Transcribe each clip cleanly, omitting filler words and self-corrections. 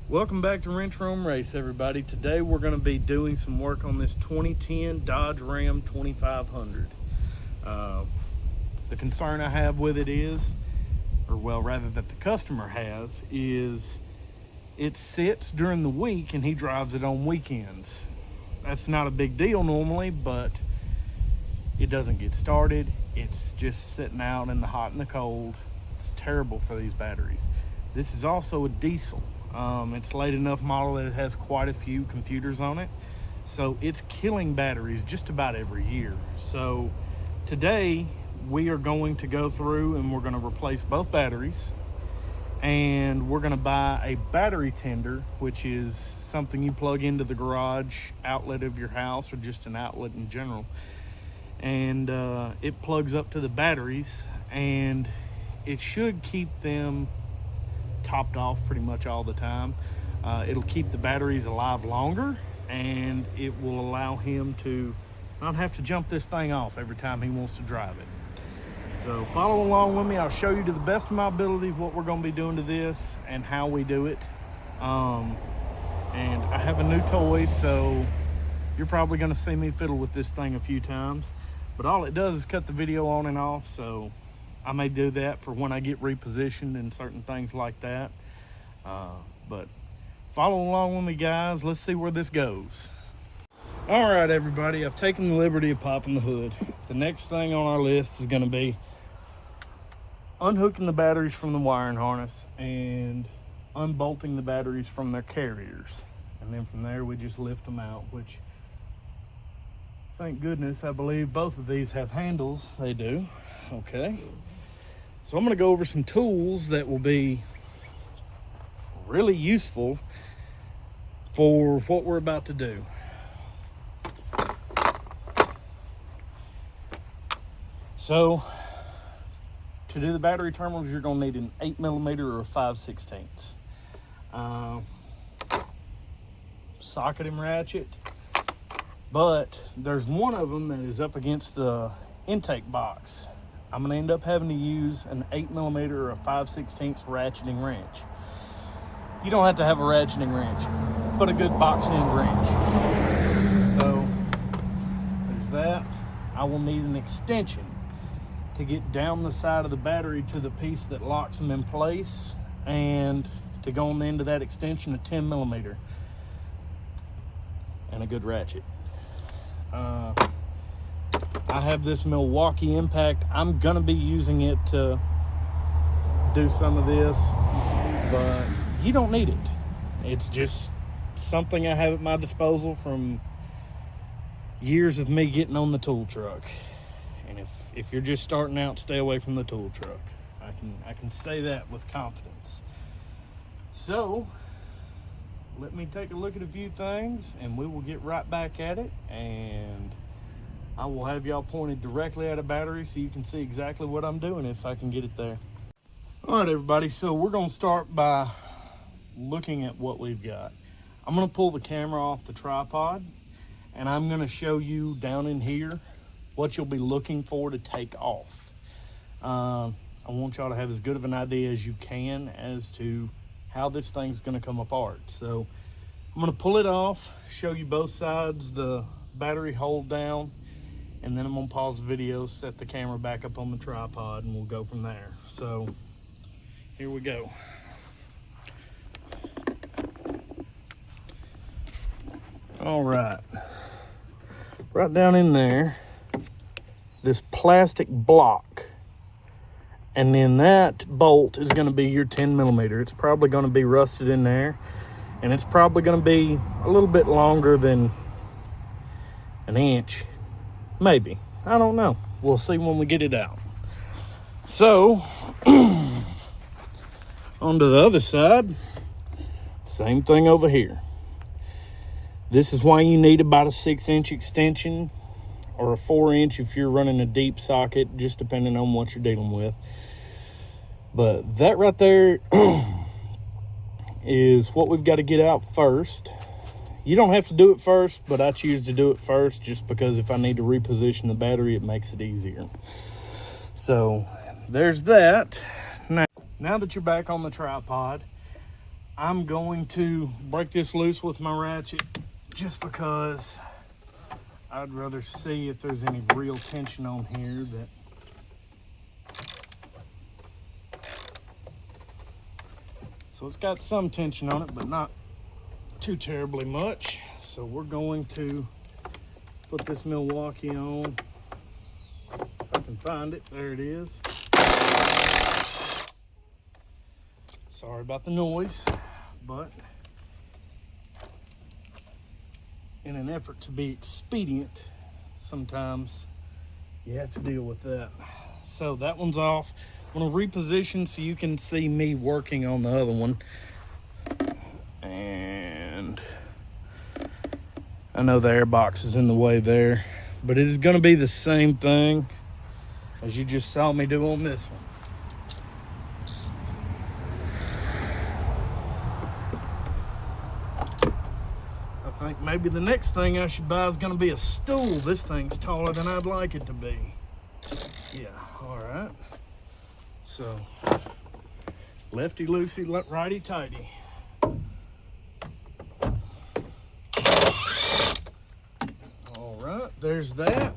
Welcome back to Wrench Room Race, everybody. Today we're going to be doing some work on this 2010 Dodge Ram 2500. The concern I have with it is, or well, rather that the customer has, is it sits during the week and he drives it on weekends. That's not a big deal normally, but it doesn't get started. It's just sitting out in the hot and the cold. It's terrible for these batteries. This is also a diesel. It's late enough model that it has quite a few computers on it, so it's killing batteries just about every year. So today we are going to go through and we're going to replace both batteries, and we're going to buy a battery tender, which is something you plug into the garage outlet of your house or just an outlet in general, and it plugs up to the batteries, and it should keep them topped off pretty much all the time. It'll keep the batteries alive longer, and it will allow him to not have to jump this thing off every time he wants to drive it. So follow along with me. I'll show you to the best of my ability what we're going to be doing to this and how we do it. And I have a new toy, so you're probably going to see me fiddle with this thing a few times, but all it does is cut the video on and off, so I may do that for when I get repositioned and certain things like that. But follow along with me, guys. Let's see where this goes. All right, everybody, I've taken the liberty of popping the hood. The next thing on our list is going to be unhooking the batteries from the wiring harness and unbolting the batteries from their carriers. And then from there, we just lift them out, which, thank goodness, I believe both of these have handles. They do. Okay. So I'm going to go over some tools that will be really useful for what we're about to do. So to do the battery terminals, you're going to need an 8mm or a 5/16. Socket and ratchet, but there's one of them that is up against the intake box. I'm going to end up having to use an 8mm or a 5/16 ratcheting wrench. You don't have to have a ratcheting wrench, but a good box end wrench. So there's that. I will need an extension to get down the side of the battery to the piece that locks them in place, and to go on the end of that extension, a 10mm and a good ratchet. I have this Milwaukee Impact. I'm gonna be using it to do some of this, but you don't need it. It's just something I have at my disposal from years of me getting on the tool truck. And if you're just starting out, stay away from the tool truck. I can say that with confidence. So let me take a look at a few things and we will get right back at it, and I will have y'all pointed directly at a battery so you can see exactly what I'm doing if I can get it there. All right, everybody, so we're gonna start by looking at what we've got. I'm gonna pull the camera off the tripod, and I'm gonna show you down in here what you'll be looking for to take off. I want y'all to have as good of an idea as you can as to how this thing's gonna come apart. So I'm gonna pull it off, show you both sides, the battery hold down, and then I'm gonna pause the video, set the camera back up on the tripod, and we'll go from there. So here we go. All right, right down in there, this plastic block, and then that bolt is gonna be your 10mm. It's probably gonna be rusted in there, and it's probably gonna be a little bit longer than an inch. Maybe. I don't know. We'll see when we get it out. So, onto the other side, same thing over here. This is why you need about a 6-inch extension, or a 4-inch if you're running a deep socket, just depending on what you're dealing with. But that right there is what we've got to get out first. You don't have to do it first, but I choose to do it first just because if I need to reposition the battery, it makes it easier. So there's that. Now that you're back on the tripod, I'm going to break this loose with my ratchet just because I'd rather see if there's any real tension on here. So it's got some tension on it, but not too terribly much. So we're going to put this Milwaukee on. If I can find it, there it is. Sorry about the noise, but in an effort to be expedient, sometimes you have to deal with that. So that one's off. I'm gonna reposition so you can see me working on the other one. And I know the air box is in the way there, but it is gonna be the same thing as you just saw me do on this one. I think maybe the next thing I should buy is gonna be a stool. This thing's taller than I'd like it to be. Yeah, all right. So, lefty-loosey, righty-tighty. All right, there's that.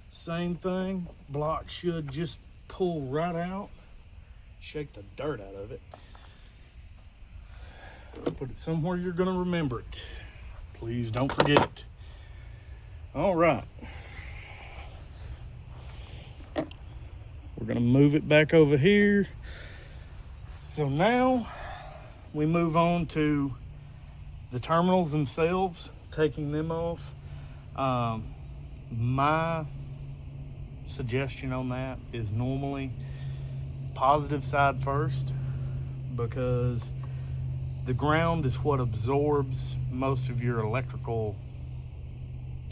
Same thing, block should just pull right out. Shake the dirt out of it. Put it somewhere you're gonna remember it. Please don't forget it. All right. We're gonna move it back over here. So now we move on to the terminals themselves, taking them off. My suggestion on that is normally positive side first, because the ground is what absorbs most of your electrical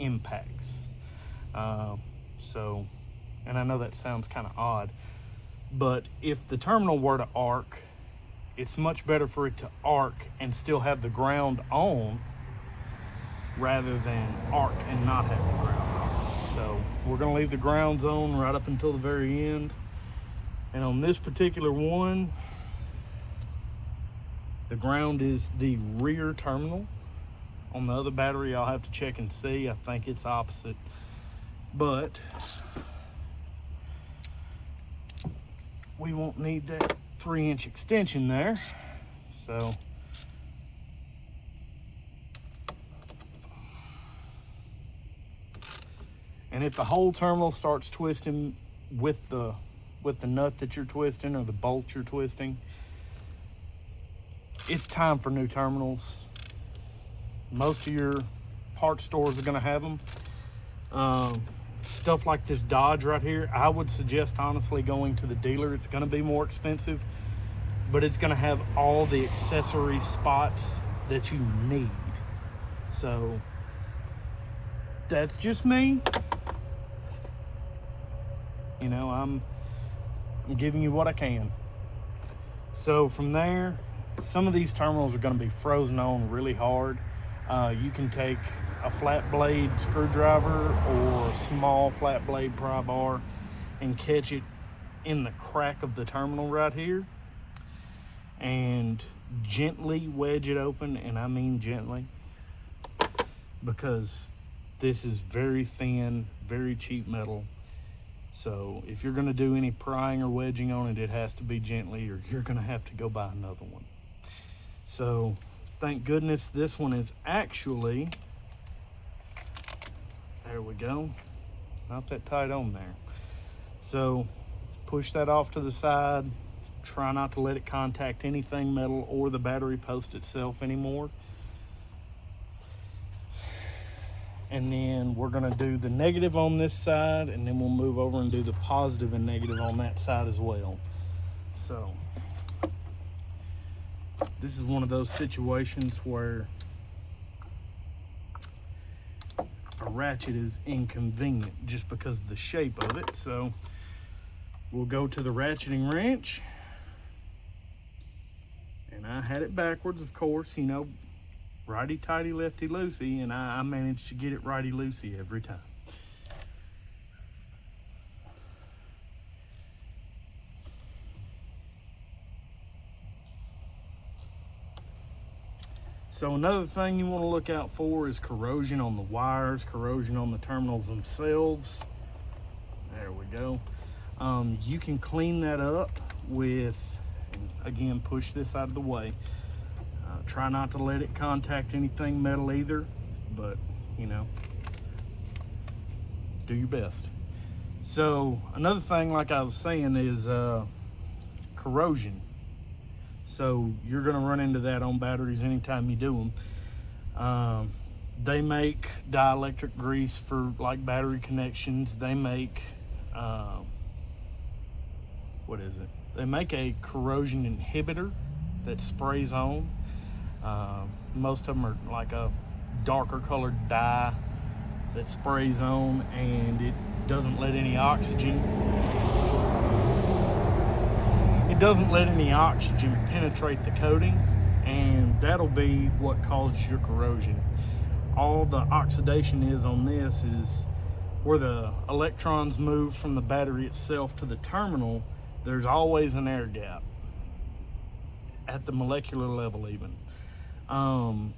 impacts. And I know that sounds kind of odd, but if the terminal were to arc, it's much better for it to arc and still have the ground on rather than arc and not have the ground on. So we're gonna leave the grounds on right up until the very end. And on this particular one, the ground is the rear terminal. On the other battery, I'll have to check and see. I think it's opposite, but we won't need that 3-inch extension there. So and if the whole terminal starts twisting with the nut that you're twisting or the bolt you're twisting, it's time for new terminals. Most of your parts stores are going to have them. Stuff like this Dodge right here, I would suggest honestly going to the dealer. It's going to be more expensive, but it's going to have all the accessory spots that you need. So that's just me. You know, I'm giving you what I can. So from there, some of these terminals are going to be frozen on really hard. You can take a flat blade screwdriver or a small flat blade pry bar and catch it in the crack of the terminal right here and gently wedge it open, and I mean gently, because this is very thin, very cheap metal. So if you're going to do any prying or wedging on it, it has to be gently, or you're going to have to go buy another one. So thank goodness this one is actually, there we go, not that tight on there. So push that off to the side. Try not to let it contact anything metal or the battery post itself anymore. And then we're gonna do the negative on this side, and then we'll move over and do the positive and negative on that side as well. So this is one of those situations where a ratchet is inconvenient just because of the shape of it. So we'll go to the ratcheting wrench, and I had it backwards, of course, you know, righty-tighty, lefty-loosey, and I managed to get it righty-loosey every time. So another thing you want to look out for is corrosion on the wires, corrosion on the terminals themselves. There we go. You can clean that up with, again, push this out of the way. Try not to let it contact anything metal either, but you know, do your best. So another thing, like I was saying, is corrosion. So you're going to run into that on batteries anytime you do them. They make dielectric grease for like battery connections. They make what is it? They make a corrosion inhibitor that sprays on. Most of them are like a darker colored dye that sprays on, and it doesn't let any oxygen. It doesn't let any oxygen penetrate the coating, and that'll be what causes your corrosion. All the oxidation is on this is where the electrons move from the battery itself to the terminal. There's always an air gap at the molecular level even. And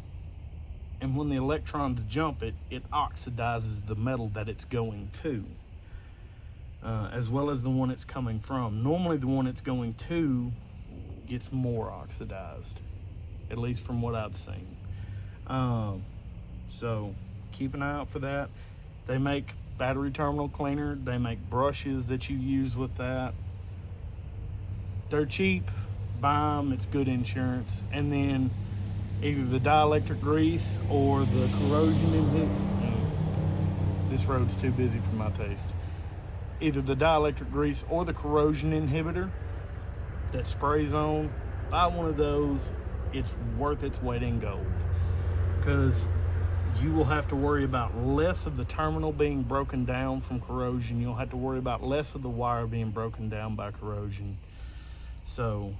when the electrons jump it, it oxidizes the metal that it's going to, as well as the one it's coming from. Normally the one it's going to gets more oxidized, at least from what I've seen. So keep an eye out for that. They make battery terminal cleaner. They make brushes that you use with that. They're cheap. Buy them. It's good insurance. And then either the dielectric grease or the corrosion inhibitor. This road's too busy for my taste. Either the dielectric grease or the corrosion inhibitor that sprays on. Buy one of those. It's worth its weight in gold, because you will have to worry about less of the terminal being broken down from corrosion. You'll have to worry about less of the wire being broken down by corrosion. So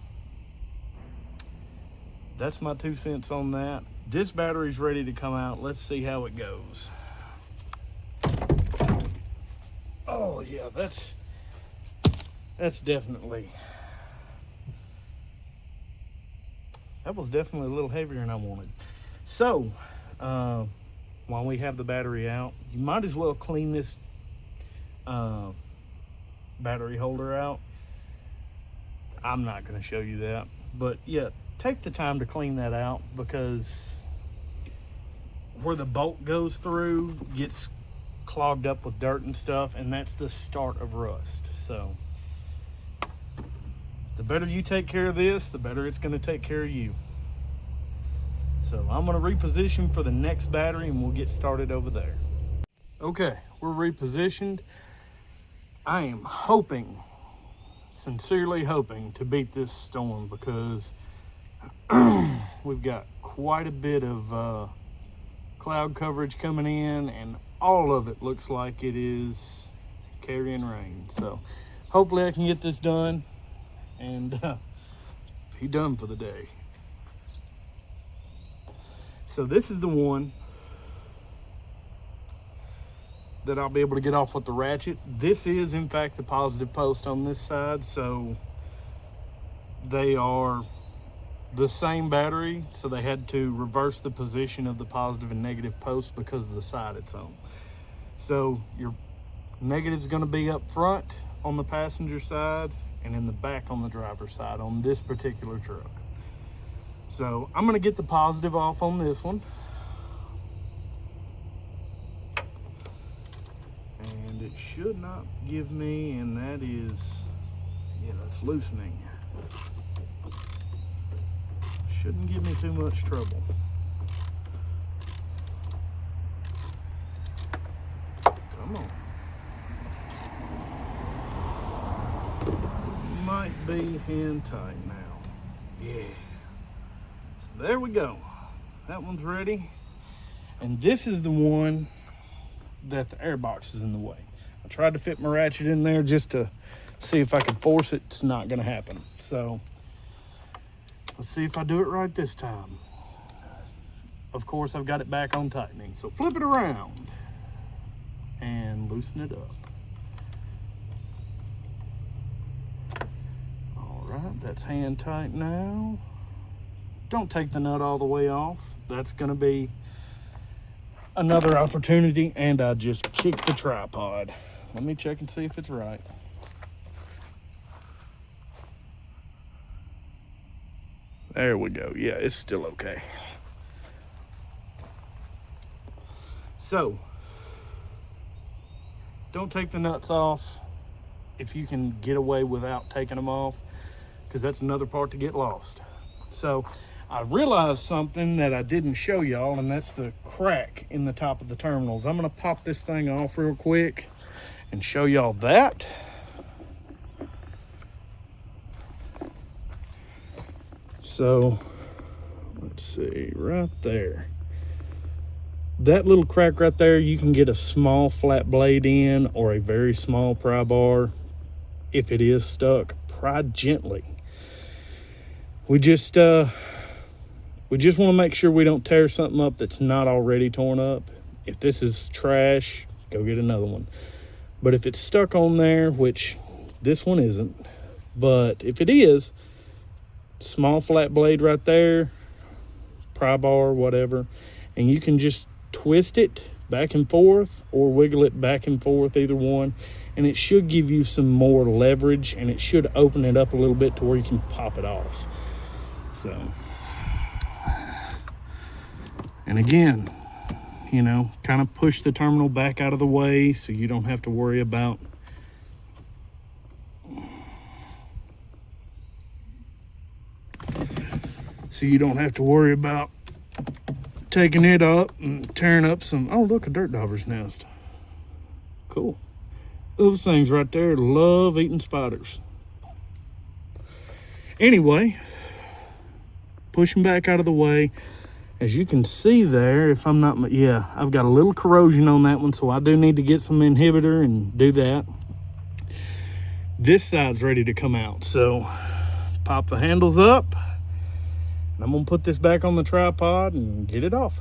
that's my 2 cents on that. This battery's ready to come out. Let's see how it goes. Oh yeah, that's definitely, that was definitely a little heavier than I wanted. So while we have the battery out, you might as well clean this battery holder out. I'm not going to show you that, but yeah, take the time to clean that out, because where the bolt goes through gets clogged up with dirt and stuff, and that's the start of rust. So the better you take care of this, the better it's going to take care of you. So I'm going to reposition for the next battery, and we'll get started over there. Okay, we're repositioned. I am hoping, sincerely hoping, to beat this storm, because we've got quite a bit of cloud coverage coming in, and all of it looks like it is carrying rain. So hopefully I can get this done and be done for the day. So this is the one that I'll be able to get off with the ratchet. This is in fact the positive post on this side, so they are the same battery, so they had to reverse the position of the positive and negative post because of the side it's on. So your negative is going to be up front on the passenger side and in the back on the driver's side on this particular truck. So I'm going to get the positive off on this one, and it should not give me, and that is, yeah, that's loosening. Shouldn't give me too much trouble. Come on. Might be hand tight now. Yeah. So there we go. That one's ready. And this is the one that the air box is in the way. I tried to fit my ratchet in there just to see if I could force it. It's not going to happen. So let's see if I do it right this time. Of course, I've got it back on tightening. So flip it around and loosen it up. All right, that's hand tight now. Don't take the nut all the way off. that's gonna be another opportunity. And I just kicked the tripod. Let me check and see if it's right. There we go. Yeah, it's still okay. So, don't take the nuts off if you can get away without taking them off, because that's another part to get lost. So, I realized something that I didn't show y'all, and that's the crack in the top of the terminals. I'm gonna pop this thing off real quick and show y'all that. So, let's see, right there. That little crack right there, you can get a small flat blade in or a very small pry bar. If it is stuck, pry gently. We just want to make sure we don't tear something up that's not already torn up. If this is trash, go get another one. But if it's stuck on there, which this one isn't, but if it is, small flat blade right there, pry bar, whatever, and you can just twist it back and forth or wiggle it back and forth, either one, and it should give you some more leverage, and it should open it up a little bit to where you can pop it off. So, and again, you know, kind of push the terminal back out of the way so you don't have to worry about taking it up and tearing up some. Oh, look, a dirt dauber's nest. Cool. Those things right there love eating spiders. Anyway, pushing back out of the way. As you can see there, if I'm not, yeah, I've got a little corrosion on that one, so I do need to get some inhibitor and do that. This side's ready to come out, so pop the handles up, and I'm gonna put this back on the tripod and get it off.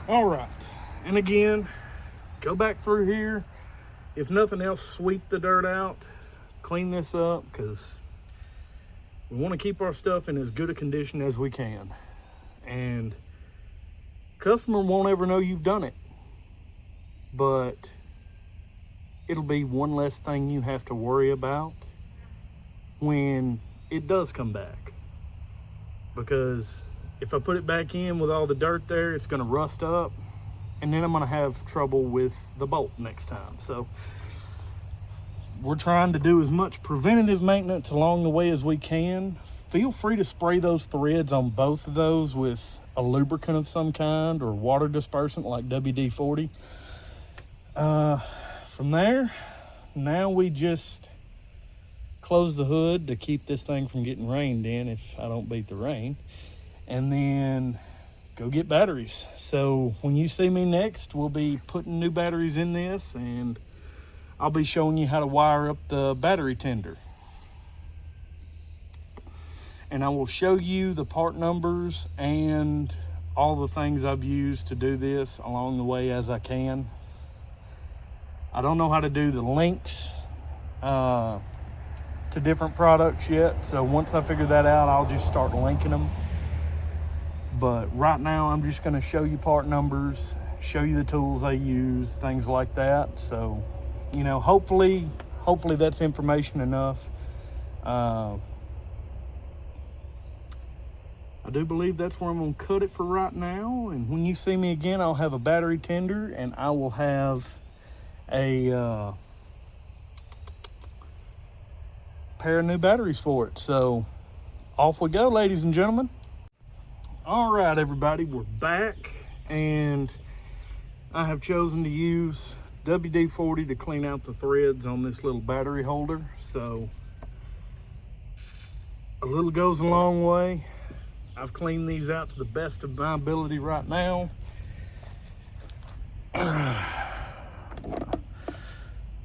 All right, and again, go back through here. If nothing else, sweep the dirt out, clean this up, because we want to keep our stuff in as good a condition as we can. And customer won't ever know you've done it, but it'll be one less thing you have to worry about when it does come back. Because if I put it back in with all the dirt there, it's going to rust up, and then I'm going to have trouble with the bolt next time. So we're trying to do as much preventative maintenance along the way as we can. Feel free to spray those threads on both of those with a lubricant of some kind or water dispersant like WD-40. From there, now we just close the hood to keep this thing from getting rained in if I don't beat the rain. And then go get batteries. So when you see me next, we'll be putting new batteries in this, and I'll be showing you how to wire up the battery tender. And I will show you the part numbers and all the things I've used to do this along the way as I can. I don't know how to do the links to different products yet, so once I figure that out, I'll just start linking them. But right now, I'm just going to show you part numbers, show you the tools I use, things like that. So, you know, hopefully that's information enough. I do believe that's where I'm going to cut it for right now. And when you see me again, I'll have a battery tender, and I will have a pair of new batteries for it. So off we go, ladies and gentlemen. All right, everybody, we're back, and I have chosen to use WD-40 to clean out the threads on this little battery holder. So a little goes a long way. I've cleaned these out to the best of my ability right now.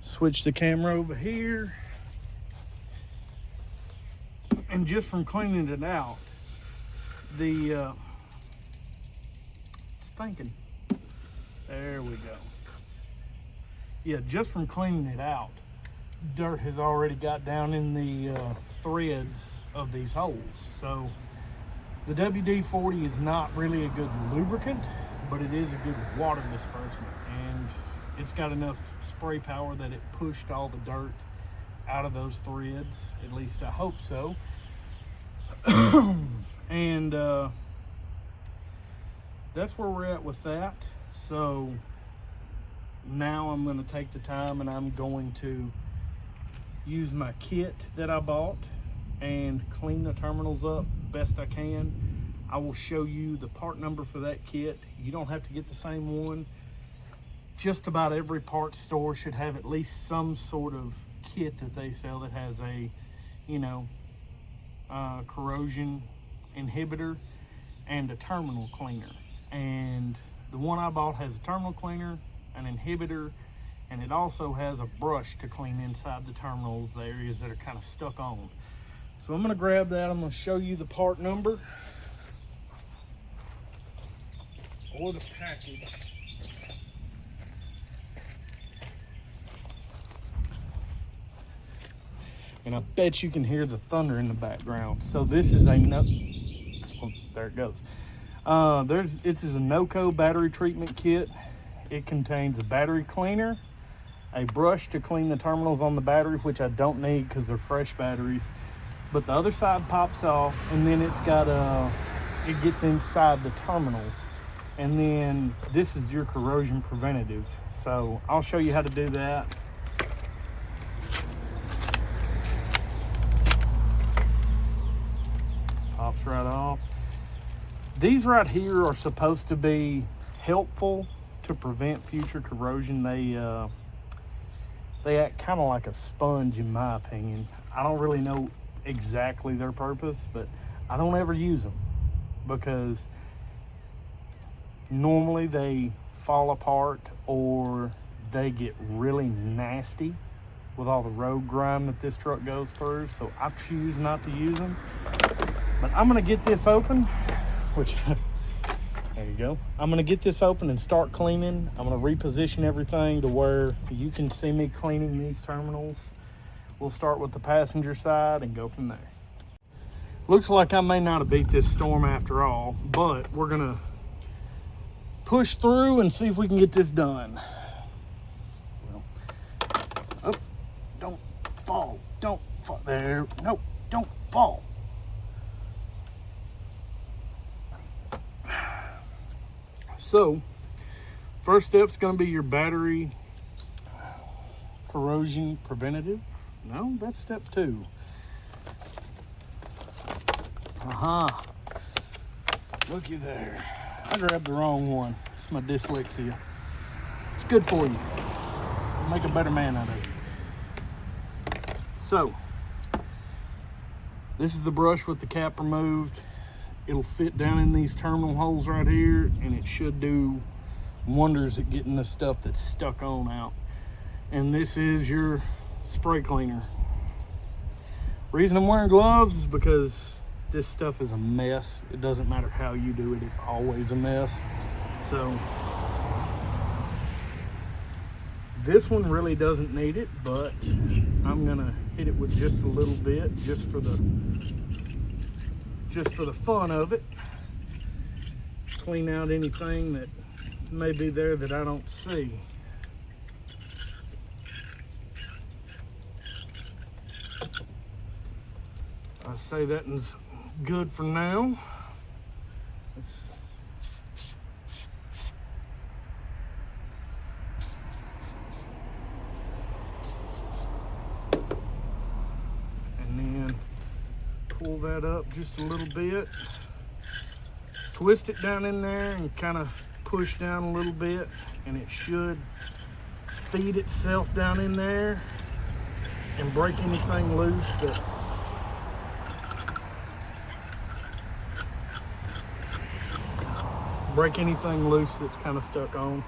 Switch the camera over here. And just from cleaning it out, the thinking. There we go. Yeah, just from cleaning it out, dirt has already got down in the threads of these holes. So the WD-40 is not really a good lubricant, but it is a good water dispersant, and it's got enough spray power that it pushed all the dirt out of those threads. At least I hope so. And that's where we're at with that. So now I'm going to take the time and I'm going to use my kit that I bought and clean the terminals up best I can. I will show you the part number for that kit. You don't have to get the same one. Just about every parts store should have at least some sort of kit that they sell that has a, corrosion inhibitor and a terminal cleaner. And the one I bought has a terminal cleaner, an inhibitor, and it also has a brush to clean inside the terminals, the areas that are kind of stuck on. So I'm going to grab that. I'm going to show you the part number or the package. And I bet you can hear the thunder in the background. So this is a there it goes. This is a NOCO battery treatment kit. It contains a battery cleaner, a brush to clean the terminals on the battery, which I don't need because they're fresh batteries. But the other side pops off, and then it's got it gets inside the terminals. And then this is your corrosion preventative. So I'll show you how to do that. Pops right off. These right here are supposed to be helpful to prevent future corrosion. They act kind of like a sponge, in my opinion. I don't really know exactly their purpose, but I don't ever use them because normally they fall apart or they get really nasty with all the road grime that this truck goes through. So I choose not to use them. But I'm gonna get this open, which there you go. I'm gonna get this open and start cleaning. I'm gonna reposition everything to where you can see me cleaning these terminals. We'll start with the passenger side and go from there. Looks like I may not have beat this storm after all, but we're gonna push through and see if we can get this done. Well, oh, don't fall, there, no, don't fall. So, first step's gonna be your battery corrosion preventative. No, that's step 2. Looky there. I grabbed the wrong one. It's my dyslexia. It's good for you. It'll make a better man out of you. So, this is the brush with the cap removed. It'll fit down in these terminal holes right here, and it should do wonders at getting the stuff that's stuck on out. And this is your spray cleaner. Reason I'm wearing gloves is because this stuff is a mess. It doesn't matter how you do it, it's always a mess. So this one really doesn't need it, but I'm gonna hit it with just a little bit, just for the fun of it. Clean out anything that may be there that I don't see. I say that is good for now. And then pull that up just a little bit. Twist it down in there and kind of push down a little bit, and it should feed itself down in there and break anything loose that's kind of stuck on.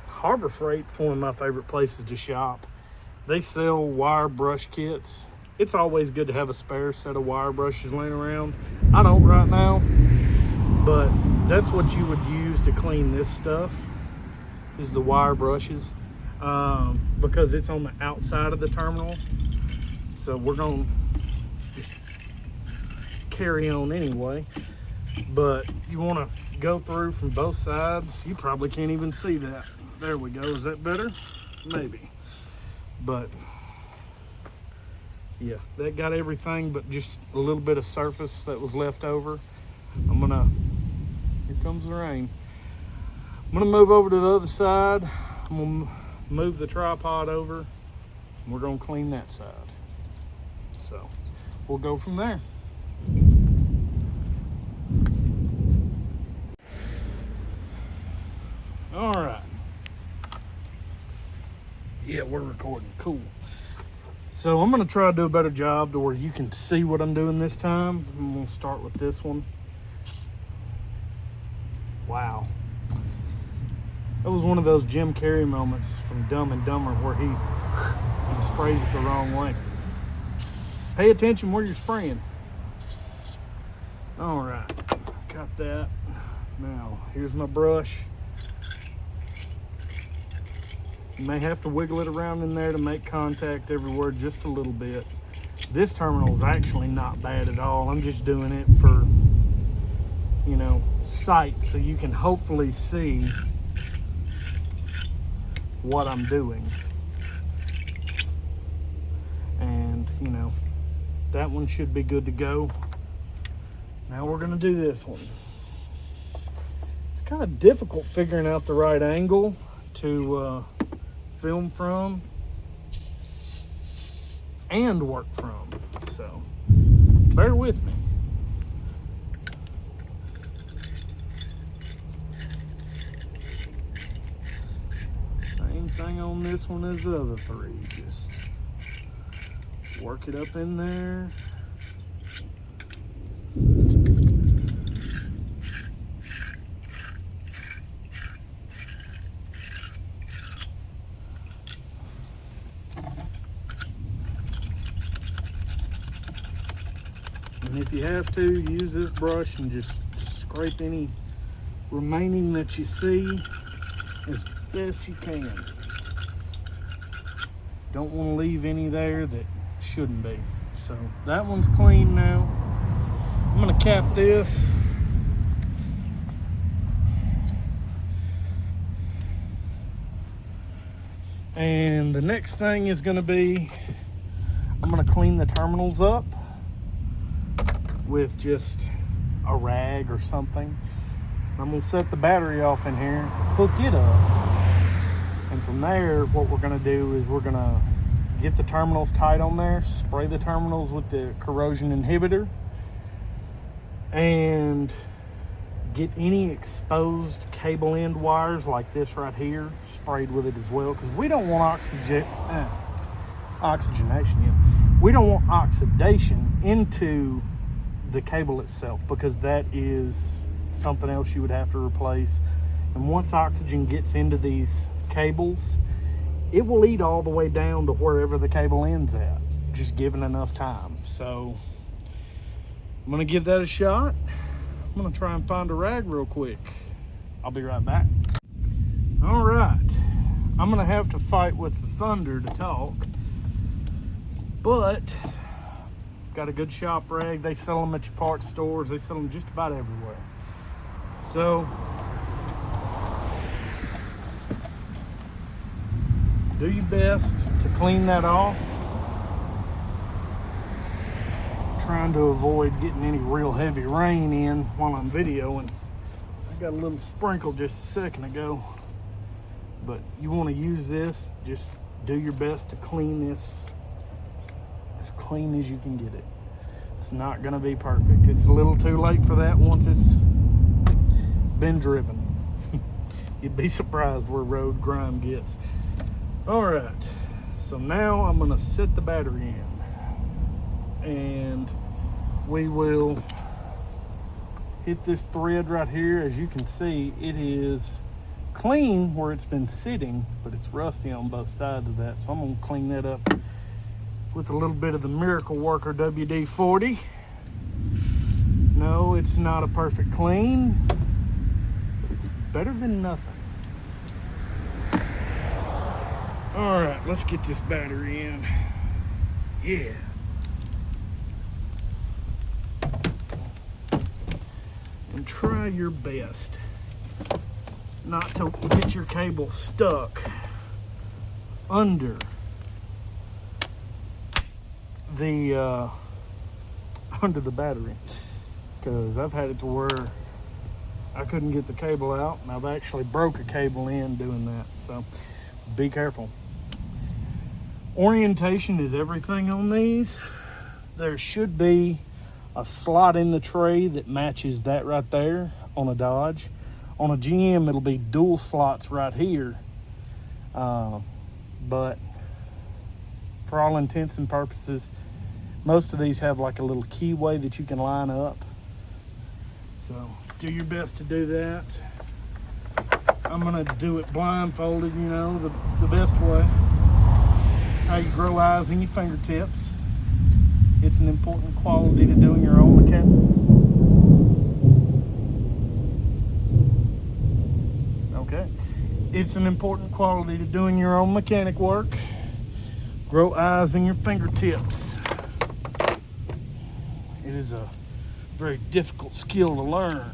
Harbor Freight's one of my favorite places to shop. They sell wire brush kits. It's always good to have a spare set of wire brushes laying around. I don't right now, but that's what you would use to clean this stuff, is the wire brushes, because it's on the outside of the terminal. So we're gonna just carry on anyway, but you want to go through from both sides. You probably can't even see that. There we go. Is that better? Maybe. But yeah, that got everything but just a little bit of surface that was left over. Here comes the rain. I'm gonna move over to the other side. I'm gonna move the tripod over, and we're gonna clean that side. So we'll go from there. All right. Yeah, we're recording. Cool. So I'm gonna try to do a better job to where you can see what I'm doing this time. I'm gonna start with this one. Wow. That was one of those Jim Carrey moments from Dumb and Dumber where he sprays it the wrong way. Pay attention where you're spraying. All right, got that. Now, here's my brush. You may have to wiggle it around in there to make contact everywhere just a little bit. This terminal is actually not bad at all. I'm just doing it for, you know, sight, so you can hopefully see what I'm doing. And, you know, that one should be good to go. Now we're gonna do this one. It's kind of difficult figuring out the right angle to film from and work from, so bear with me. Same thing on this one as the other three. Just work it up in there. And if you have to, use this brush and just scrape any remaining that you see as best you can. Don't want to leave any there that shouldn't be. So that one's clean now. I'm going to cap this. And the next thing is going to be, I'm going to clean the terminals up with just a rag or something. I'm going to set the battery off in here, hook it up, and from there what we're going to do is we're going to get the terminals tight on there, spray the terminals with the corrosion inhibitor, and get any exposed cable end wires like this right here sprayed with it as well, because we don't want oxygenation. Yeah. We don't want oxidation into the cable itself, because that is something else you would have to replace. And once oxygen gets into these cables, it will eat all the way down to wherever the cable ends at, just given enough time. So I'm gonna give that a shot. I'm gonna try and find a rag real quick. I'll be right back. All right, I'm gonna have to fight with the thunder to talk, but got a good shop rag. They sell them at your parts stores. They sell them just about everywhere. So do your best to clean that off. Trying to avoid getting any real heavy rain in while I'm videoing. I got a little sprinkle just a second ago, but you want to use this, just do your best to clean this as clean as you can get it. It's not going to be perfect. It's a little too late for that once it's been driven. You'd be surprised where road grime gets. All right, so now I'm going to set the battery in, and we will hit this thread right here. As you can see, it is clean where it's been sitting, but it's rusty on both sides of that. So I'm going to clean that up with a little bit of the Miracle Worker WD-40. No, it's not a perfect clean, better than nothing. All right, let's get this battery in. Yeah. And try your best not to get your cable stuck under the battery, because I've had it to where I couldn't get the cable out, and I've actually broke a cable in doing that. So be careful. Orientation is everything on these. There should be a slot in the tray that matches that right there on a Dodge. On a GM, it'll be dual slots right here. But for all intents and purposes, most of these have like a little keyway that you can line up. So do your best to do that. I'm gonna do it blindfolded, you know, the best way. How you grow eyes in your fingertips. It's an important quality to doing your own Okay. It's an important quality to doing your own mechanic work. Grow eyes in your fingertips. It is a very difficult skill to learn.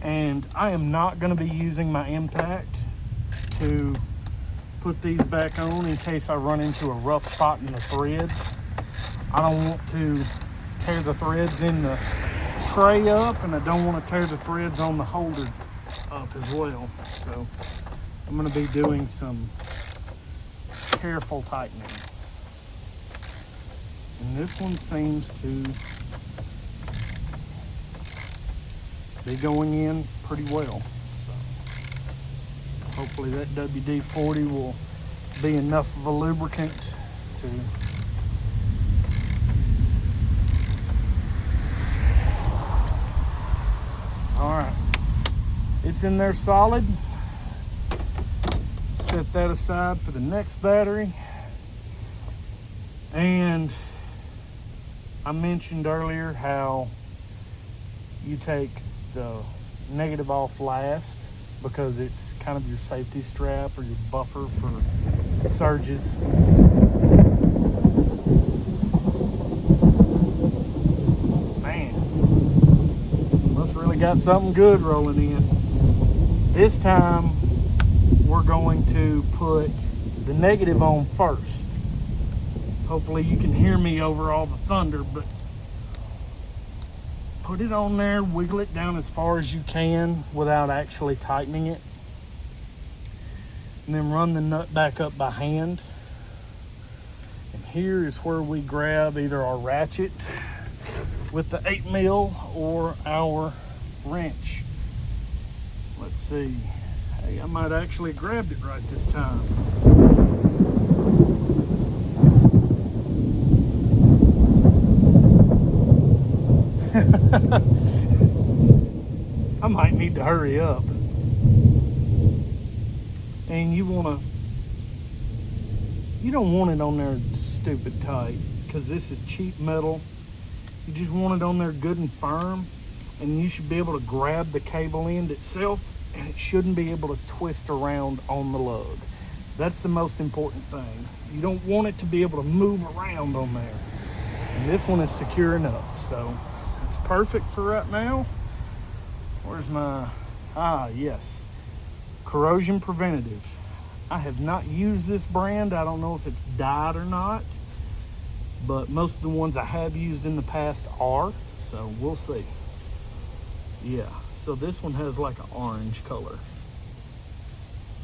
And I am not going to be using my Impact to put these back on in case I run into a rough spot in the threads. I don't want to tear the threads in the tray up, and I don't want to tear the threads on the holder up as well. So I'm going to be doing some careful tightening. And this one seems to be going in pretty well. So hopefully that WD-40 will be enough of a lubricant to all right, it's in there solid. Set that aside for the next battery. And I mentioned earlier how you take the negative off last because it's kind of your safety strap or your buffer for surges. Man, must really got something good rolling in. This time we're going to put the negative on first. Hopefully you can hear me over all the thunder, but put it on there, wiggle it down as far as you can without actually tightening it. And then run the nut back up by hand. And here is where we grab either our ratchet with the 8mm or our wrench. Let's see. Hey, I might actually have grabbed it right this time. I might need to hurry up. And you don't want it on there stupid tight, because this is cheap metal. You just want it on there good and firm, and you should be able to grab the cable end itself, and it shouldn't be able to twist around on the lug. That's the most important thing. You don't want it to be able to move around on there. And this one is secure enough, so it's perfect for right now. Where's my, yes, Corrosion Preventative. I have not used this brand. I don't know if it's dyed or not, but most of the ones I have used in the past are, so we'll see. Yeah, so this one has like an orange color,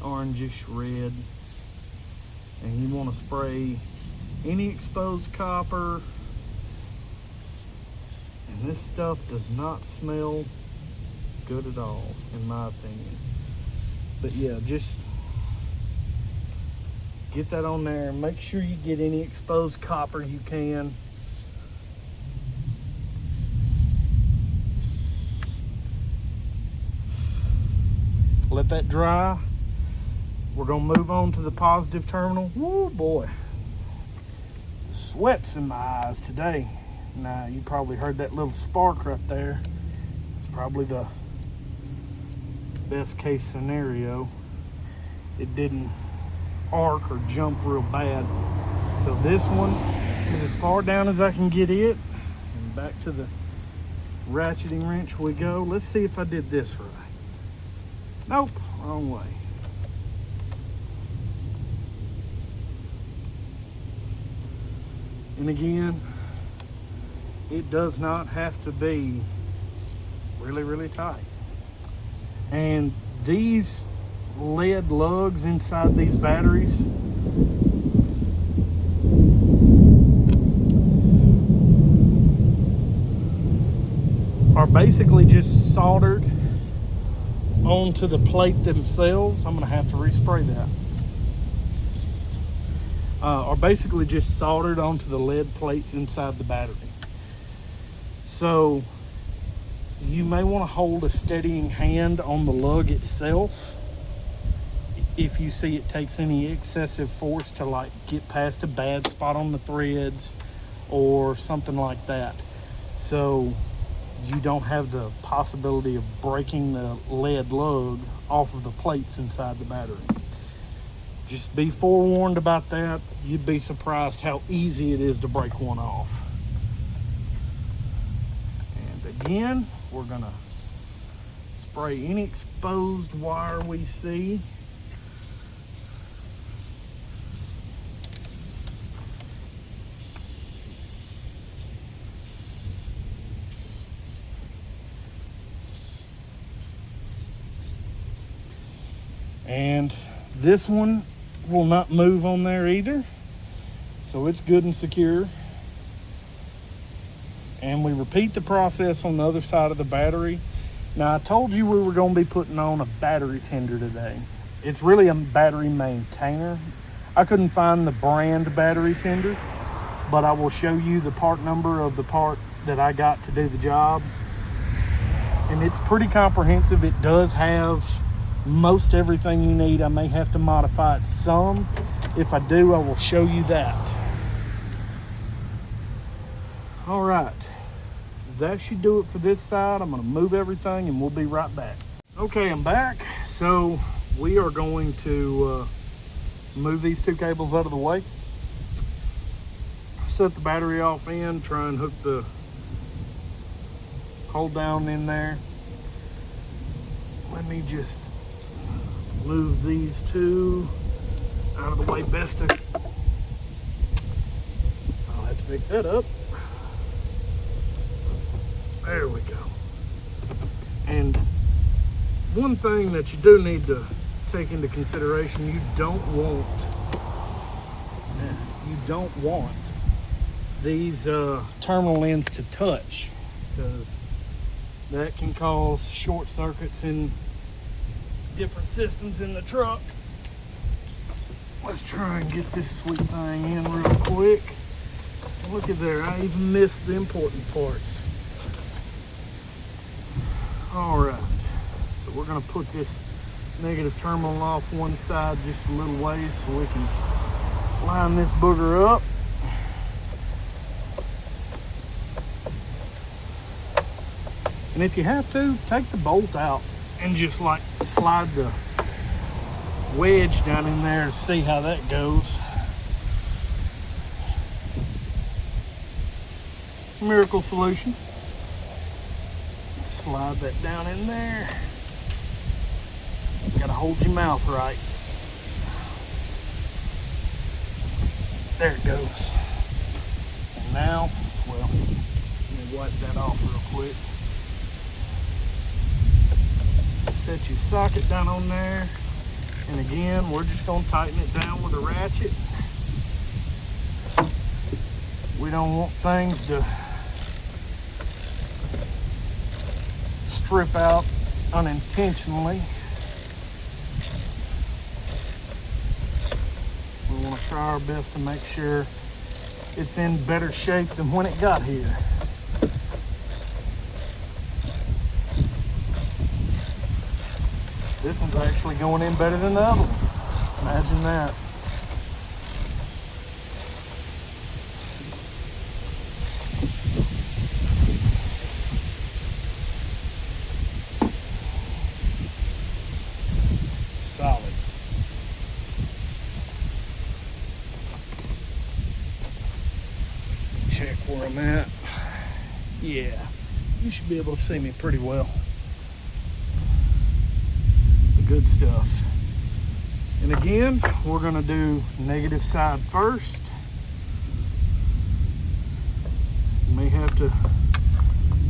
orangish red, and you want to spray any exposed copper, and this stuff does not smell good at all, in my opinion. But yeah, just get that on there and make sure you get any exposed copper you can. Let that dry. We're gonna move on to the positive terminal. Woo boy, sweat's in my eyes today. Now you probably heard that little spark right there. It's probably the best case scenario. It didn't arc or jump real bad. So this one is as far down as I can get it. And back to the ratcheting wrench we go. Let's see if I did this right. Nope, wrong way. And again, it does not have to be really, really tight. And these lead lugs inside these batteries are basically just soldered onto the plate themselves. I'm gonna have to respray that. Are basically just soldered onto the lead plates inside the battery. So you may want to hold a steadying hand on the lug itself if you see it takes any excessive force to like get past a bad spot on the threads or something like that. So you don't have the possibility of breaking the lead lug off of the plates inside the battery. Just be forewarned about that. You'd be surprised how easy it is to break one off. And again, we're gonna spray any exposed wire we see. And this one will not move on there either, so it's good and secure. And we repeat the process on the other side of the battery. Now, I told you we were going to be putting on a battery tender today. It's really a battery maintainer. I couldn't find the brand battery tender, but I will show you the part number of the part that I got to do the job. And it's pretty comprehensive. It does have most everything you need. I may have to modify it some. If I do, I will show you that. All right, that should do it for this side. I'm going to move everything and we'll be right back. Okay, I'm back. So we are going to move these two cables out of the way, set the battery off in, try and hook the hold down in there. Let me just move these two out of the way best I can. I'll have to pick that up. There we go. And one thing that you do need to take into consideration, you don't want these terminal ends to touch, because that can cause short circuits in different systems in the truck. Let's try and get this sweet thing in real quick. Look at there, I even missed the important parts. All right, so we're gonna put this negative terminal off one side just a little ways so we can line this booger up. And if you have to, take the bolt out and just like slide the wedge down in there to see how that goes. Miracle solution. Slide that down in there. You gotta hold your mouth right. There it goes. And now, well, let me wipe that off real quick. Set your socket down on there. And again, we're just gonna tighten it down with a ratchet. We don't want things to strip out unintentionally. We want to try our best to make sure it's in better shape than when it got here. This one's actually going in better than the other one. Imagine that. on that. Yeah, you should be able to see me pretty well. The good stuff. And again, we're gonna do negative side first. You may have to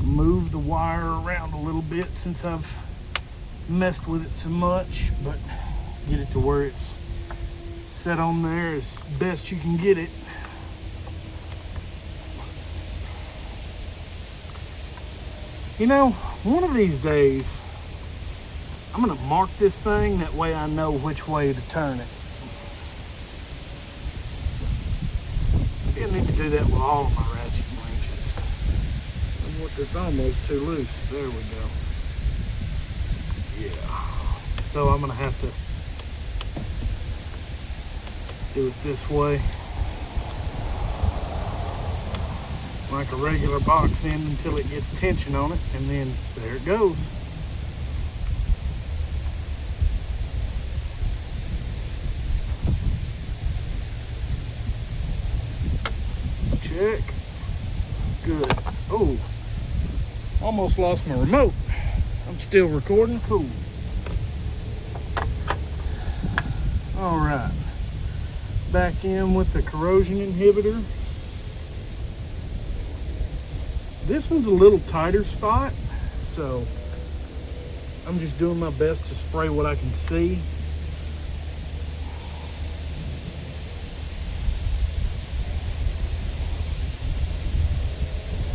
move the wire around a little bit since I've messed with it so much, but get it to where it's set on there as best you can get it. You know, one of these days, I'm gonna mark this thing, that way I know which way to turn it. I need to do that with all of my ratchet wrenches. It's almost too loose. There we go. Yeah. So I'm gonna have to do it this way, like a regular box end, until it gets tension on it, and then there it goes. Check. Good. Oh, almost lost my remote. I'm still recording. Cool. All right. Back in with the corrosion inhibitor. This one's a little tighter spot, so I'm just doing my best to spray what I can see.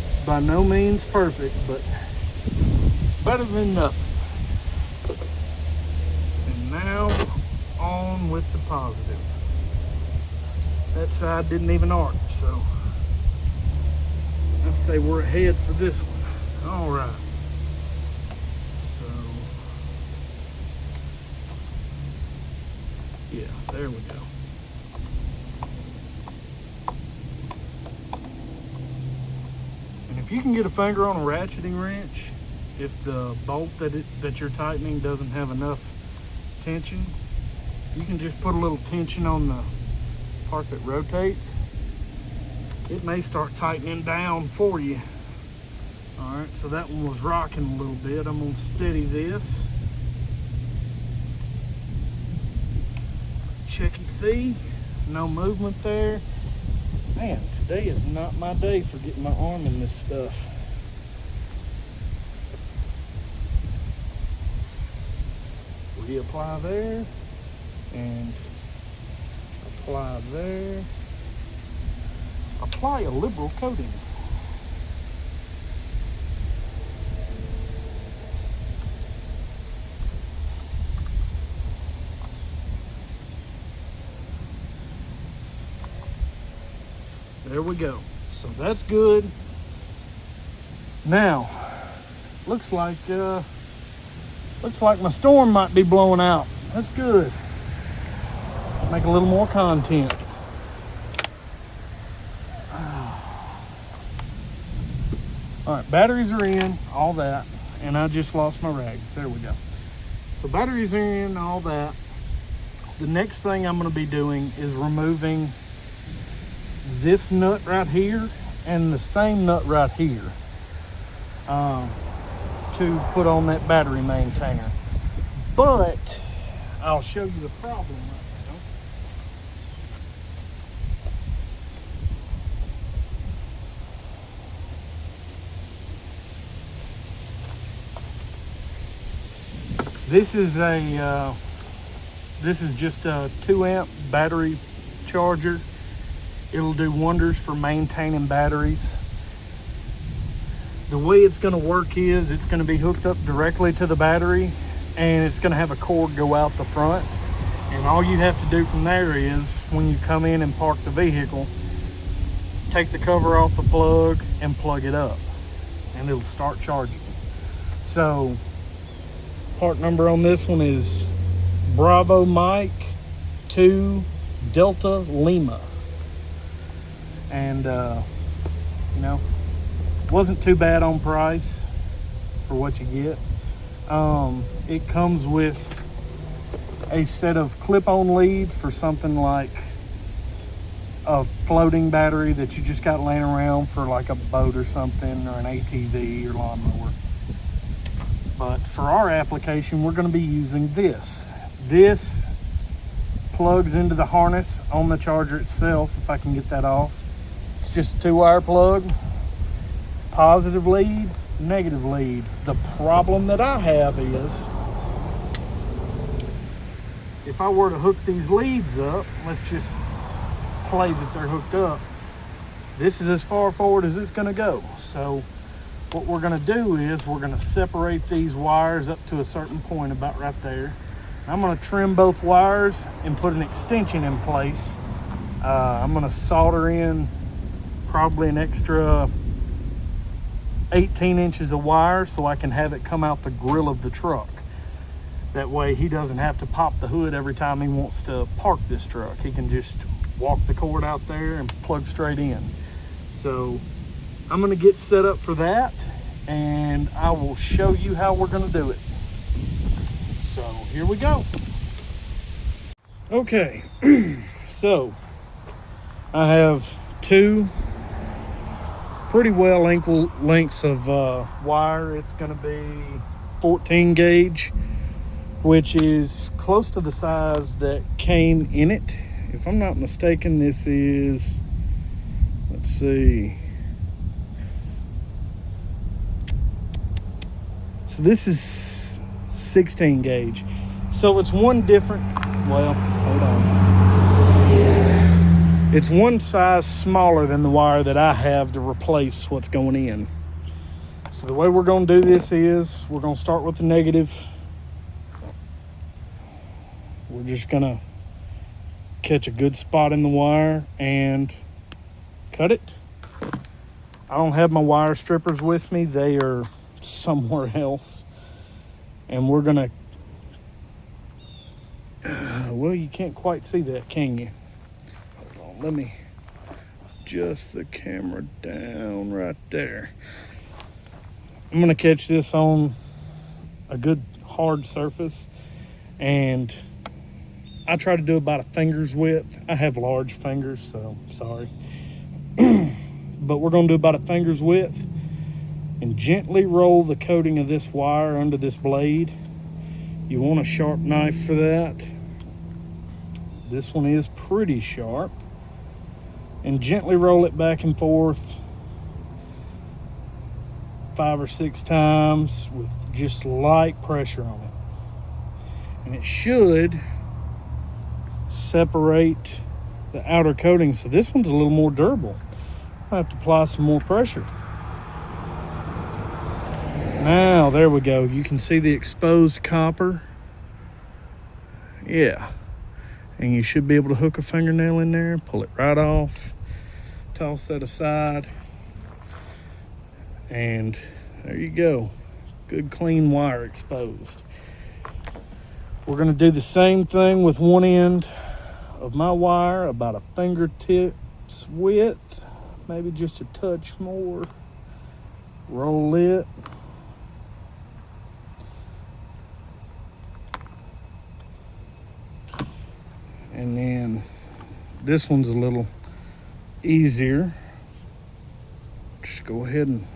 It's by no means perfect, but it's better than nothing. And now on with the positive. That side didn't even arc, so I'd say we're ahead for this one. All right. So, yeah, there we go. And if you can get a finger on a ratcheting wrench, if the bolt that you're tightening doesn't have enough tension, you can just put a little tension on the part that rotates. It may start tightening down for you. All right, so that one was rocking a little bit. I'm gonna steady this. Let's check and see. No movement there. Man, today is not my day for getting my arm in this stuff. Reapply there and apply there. Apply a liberal coating. There we go. So that's good. Now, looks like my storm might be blowing out. That's good. Make a little more content. All right, batteries are in, all that, and I just lost my rag. There we go. So batteries are in, all that. The next thing I'm going to be doing is removing this nut right here and the same nut right here to put on that battery maintainer. But I'll show you the problem right now. This is just a 2-amp battery charger. It'll do wonders for maintaining batteries. The way it's going to work is it's going to be hooked up directly to the battery, and it's going to have a cord go out the front. And all you have to do from there is, when you come in and park the vehicle, take the cover off the plug and plug it up, and it'll start charging. So part number on this one is Bravo Mike 2 Delta Lima. And you know, wasn't too bad on price for what you get. It comes with a set of clip-on leads for something like a floating battery that you just got laying around for like a boat or something, or an ATV or lawnmower. But for our application, we're going to be using this. This plugs into the harness on the charger itself, if I can get that off. It's just a 2-wire plug, positive lead, negative lead. The problem that I have is, if I were to hook these leads up, let's just play that they're hooked up, this is as far forward as it's going to go. So what we're going to do is we're going to separate these wires up to a certain point, about right there. I'm going to trim both wires and put an extension in place. I'm going to solder in probably an extra 18 inches of wire so I can have it come out the grill of the truck. That way he doesn't have to pop the hood every time he wants to park this truck. He can just walk the cord out there and plug straight in. So I'm going to get set up for that, and I will show you how we're going to do it. So here we go. Okay, so I have two pretty well equal lengths of wire. It's going to be 14 gauge, which is close to the size that came in it. If I'm not mistaken, this is, let's see. So this is 16 gauge. So it's one different, well, hold on. It's one size smaller than the wire that I have to replace what's going in. So the way we're going to do this is we're going to start with the negative. We're just going to catch a good spot in the wire and cut it. I don't have my wire strippers with me. They are somewhere else. And we're going to, well, you can't quite see that, can you? Hold on, let me adjust the camera down right there. I'm going to catch this on a good hard surface, and I try to do about a finger's width. I have large fingers, so sorry. But we're going to do about a finger's width and gently roll the coating of this wire under this blade. You want a sharp knife for that. This one is pretty sharp. And gently roll it back and forth 5 or 6 times with just light pressure on it. And it should separate the outer coating. So this one's a little more durable. I have to apply some more pressure. Now, there we go. You can see the exposed copper. Yeah. And you should be able to hook a fingernail in there, pull it right off, toss that aside, and there you go. Good clean wire exposed. We're going to do the same thing with one end of my wire, about a fingertip's width, maybe just a touch more. Roll it. And then this one's a little easier. Just go ahead and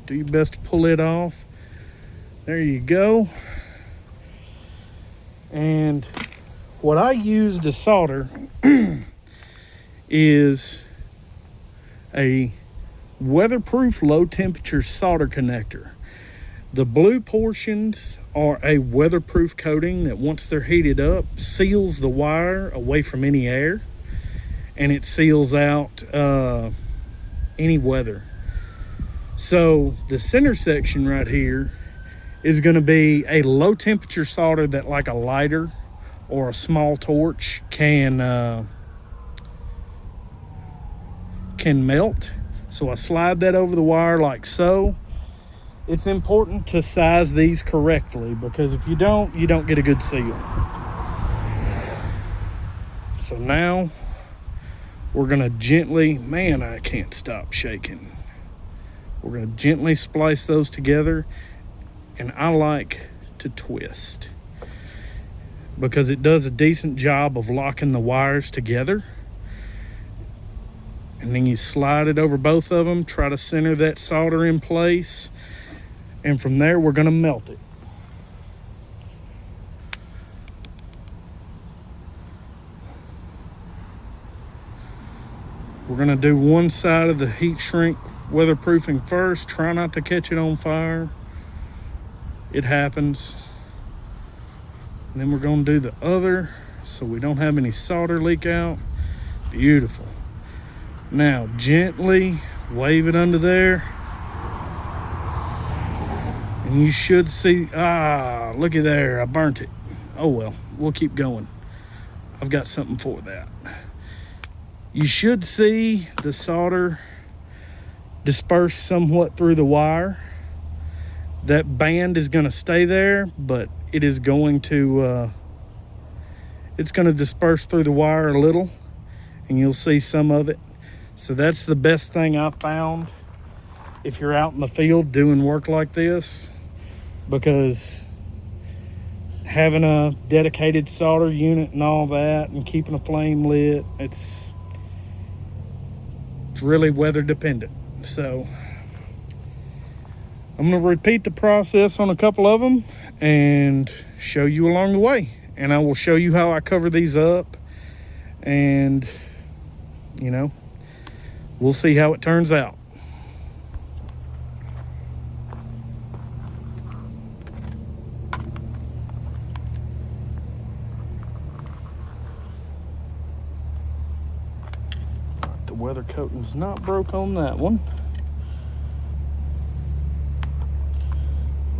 do your best to pull it off. There you go. And what I use to solder is a weatherproof low temperature solder connector. The blue portions are a weatherproof coating that once they're heated up seals the wire away from any air, and it seals out any weather. So the center section right here is going to be a low temperature solder that, like a lighter or a small torch, can melt. So I slide that over the wire like so. It's important to size these correctly, because if you don't get a good seal. So now we're gonna gently, man, I can't stop shaking. We're gonna gently splice those together, and I like to twist because it does a decent job of locking the wires together. and then you slide it over both of them, try to center that solder in place, and from there we're going to melt it. We're going to do one side of the heat shrink weatherproofing first. Try not to catch it on fire. It happens. And then we're going to do the other so we don't have any solder leak out. Beautiful. Now gently wave it under there. And you should see, looky there, I burnt it. Oh well, we'll keep going. I've got something for that. You should see the solder disperse somewhat through the wire. That band is going to stay there, but it is going to it's going to disperse through the wire a little, and you'll see some of it. So that's the best thing I found if you're out in the field doing work like this, because having a dedicated solder unit and all that and keeping a flame lit, it's really weather dependent. So I'm going to repeat the process on a couple of them and show you along the way, and I will show you how I cover these up, and you know, we'll see how it turns out. The weather coating's not broke on that one.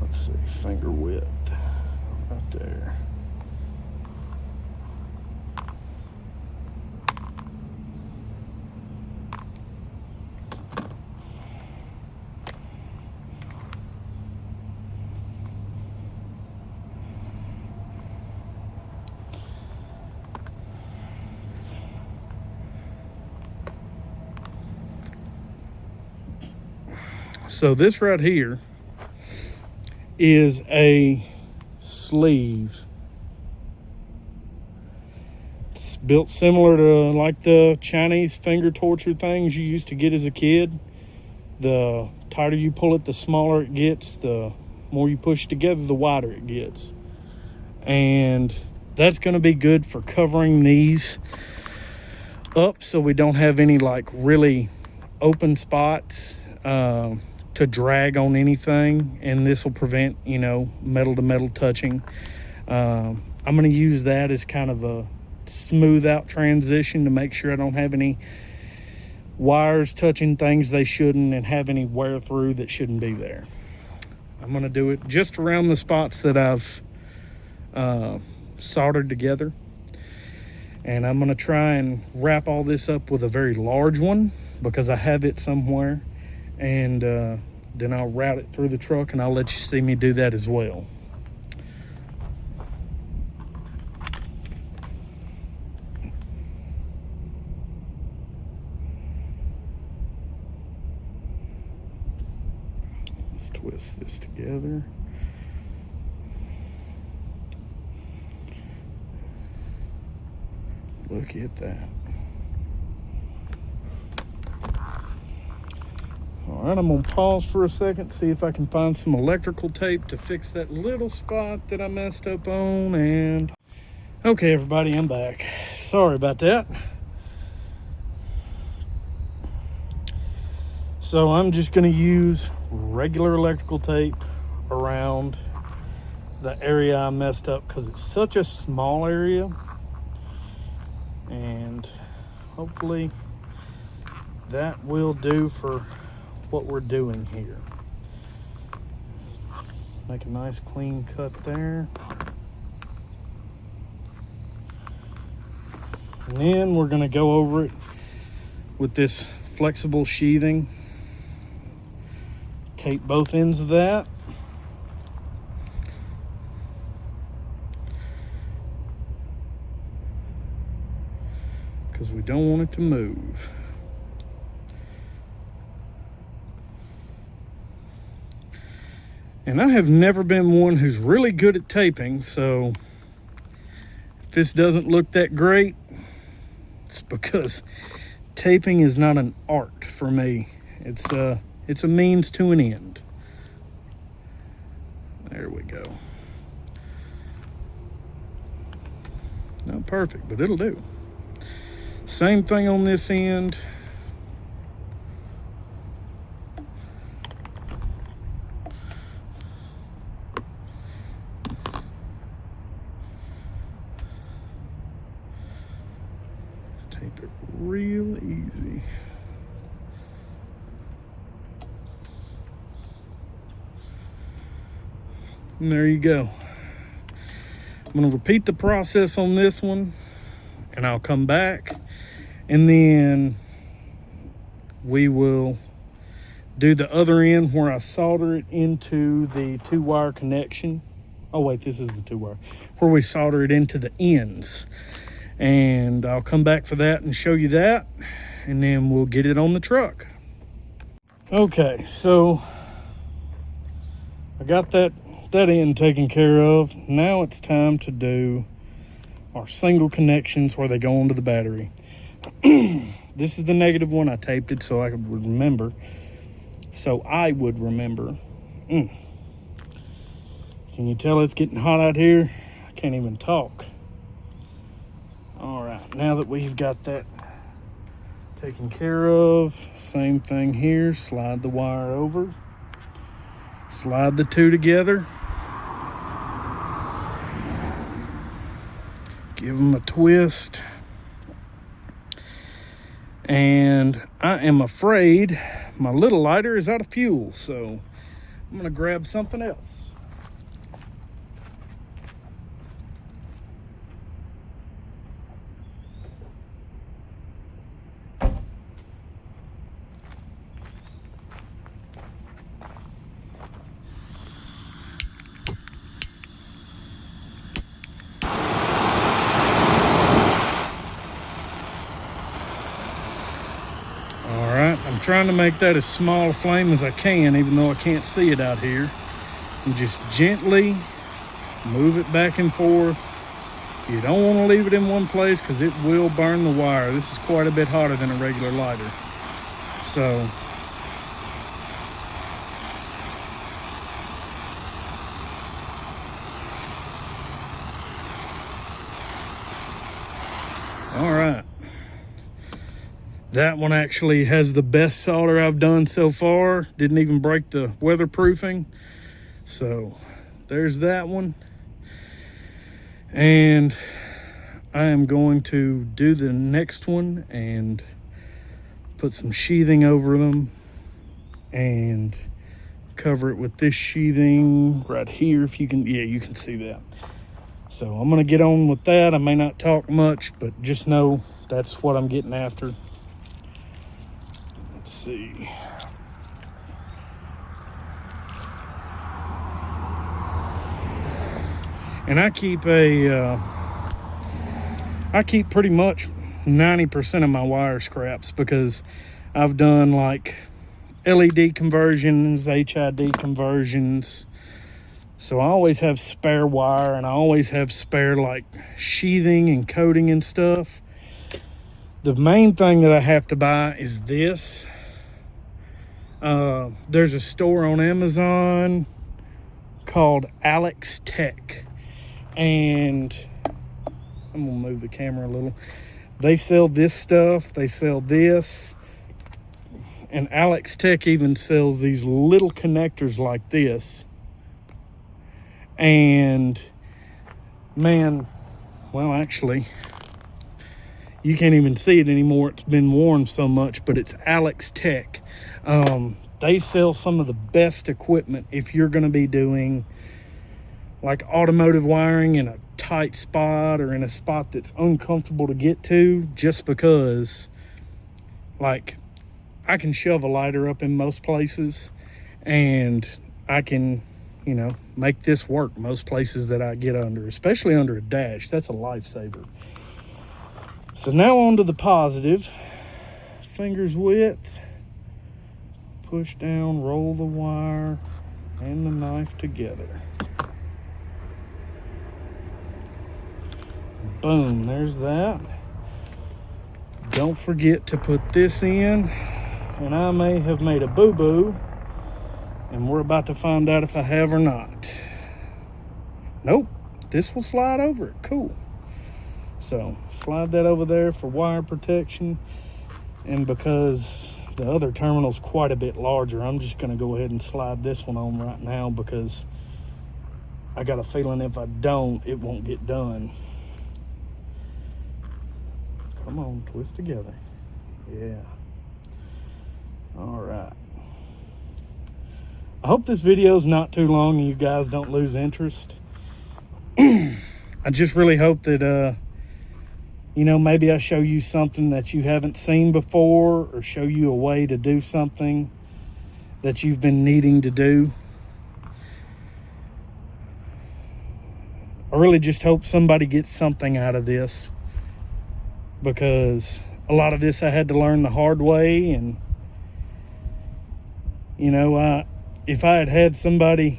Let's see, finger width right there. So this right here is a sleeve. It's built similar to like the Chinese finger torture things you used to get as a kid. The tighter you pull it, the smaller it gets. The more you push together, the wider it gets. And that's going to be good for covering these up so we don't have any like really open spots to drag on anything, and this will prevent, you know, metal to metal touching. I'm going to use that as kind of a smooth out transition to make sure I don't have any wires touching things they shouldn't and have any wear through that shouldn't be there. I'm going to do it just around the spots that I've soldered together, and I'm going to try and wrap all this up with a very large one because I have it somewhere, and then I'll route it through the truck, and I'll let you see me do that as well. Let's twist this together. Look at that. All right, I'm gonna pause for a second, see if I can find some electrical tape to fix that little spot that I messed up on. And okay, everybody, I'm back. Sorry about that. So I'm just gonna use regular electrical tape around the area I messed up because it's such a small area, and hopefully that will do for what we're doing here. Make a nice clean cut there. And then we're going to go over it with this flexible sheathing. Tape both ends of that. Because we don't want it to move. And I have never been one who's really good at taping, so if this doesn't look that great, it's because taping is not an art for me. It's a means to an end. There we go. Not perfect, but it'll do. Same thing on this end. Tape it real easy. And there you go. I'm going to repeat the process on this one, and I'll come back, and then we will do the other end where I solder it into the 2-wire connection. Oh wait, this is the 2-wire. Where we solder it into the ends. And I'll come back for that and show you that, and then we'll get it on the truck. Okay, so I got that end taken care of. Now it's time to do our single connections where they go onto the battery. This is the negative one. I taped it so I would remember. Can you tell it's getting hot out here? I can't even talk. All right, now that we've got that taken care of, same thing here. Slide the wire over, slide the two together, give them a twist, and I am afraid my little lighter is out of fuel, so I'm gonna grab something else. I'm trying to make that as small a flame as I can, even though I can't see it out here. And just gently move it back and forth. You don't want to leave it in one place because it will burn the wire. This is quite a bit hotter than a regular lighter. So all right. That one actually has the best solder I've done so far. Didn't even break the weatherproofing. So there's that one. And I am going to do the next one and put some sheathing over them and cover it with this sheathing right here. If you can, yeah, you can see that. So I'm gonna get on with that. I may not talk much, but just know that's what I'm getting after. Let's see. And I keep pretty much 90% of my wire scraps because I've done like LED conversions, HID conversions. So I always have spare wire, and I always have spare like sheathing and coating and stuff. The main thing that I have to buy is this. There's a store on Amazon called Alex Tech, and I'm gonna move the camera a little. They sell this stuff, they sell this, and Alex Tech even sells these little connectors like this. And man, well, actually, you can't even see it anymore. It's been worn so much, but it's Alex Tech. They sell some of the best equipment if you're going to be doing like automotive wiring in a tight spot or in a spot that's uncomfortable to get to, just because like I can shove a lighter up in most places, and I can, you know, make this work most places that I get under, especially under a dash. That's a lifesaver. So now on to the positive. Fingers width, push down, roll the wire and the knife together. Boom, there's that. don't forget to put this in, and I may have made a boo-boo, and we're about to find out if I have or not. Nope, this will slide over it. Cool. So slide that over there for wire protection, and because the other terminal's quite a bit larger, I'm just going to go ahead and slide this one on right now, because I got a feeling if I don't, it won't get done. Come on, twist together. Yeah. All right. I hope this video is not too long and you guys don't lose interest. I just really hope that, you know, maybe I show you something that you haven't seen before, or show you a way to do something that you've been needing to do. I really just hope somebody gets something out of this, because a lot of this I had to learn the hard way. And you know, if I had had somebody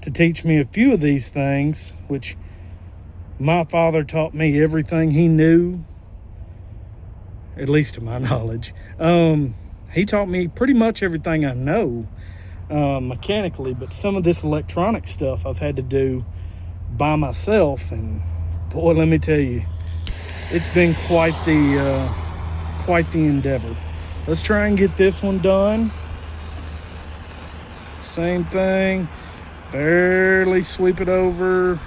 to teach me a few of these things, which my father taught me everything he knew, at least to my knowledge. He taught me pretty much everything I know mechanically, but some of this electronic stuff I've had to do by myself, and boy, let me tell you, it's been quite the endeavor. Let's try and get this one done. Same thing, barely sweep it over.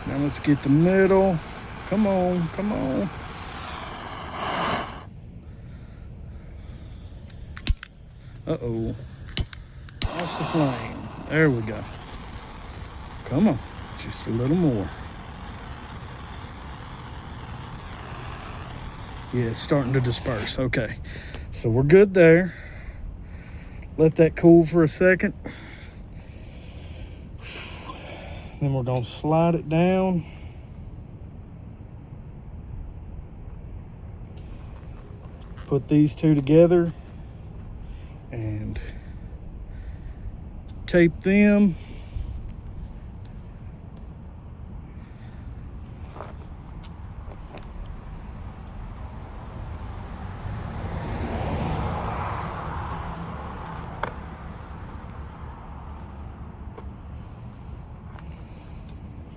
Now let's get the middle. Come on, come on. Uh-oh, lost the flame. There we go. Come on, just a little more. Yeah, it's starting to disperse. Okay, so we're good there. Let that cool for a second. Then we're gonna slide it down. Put these two together and tape them.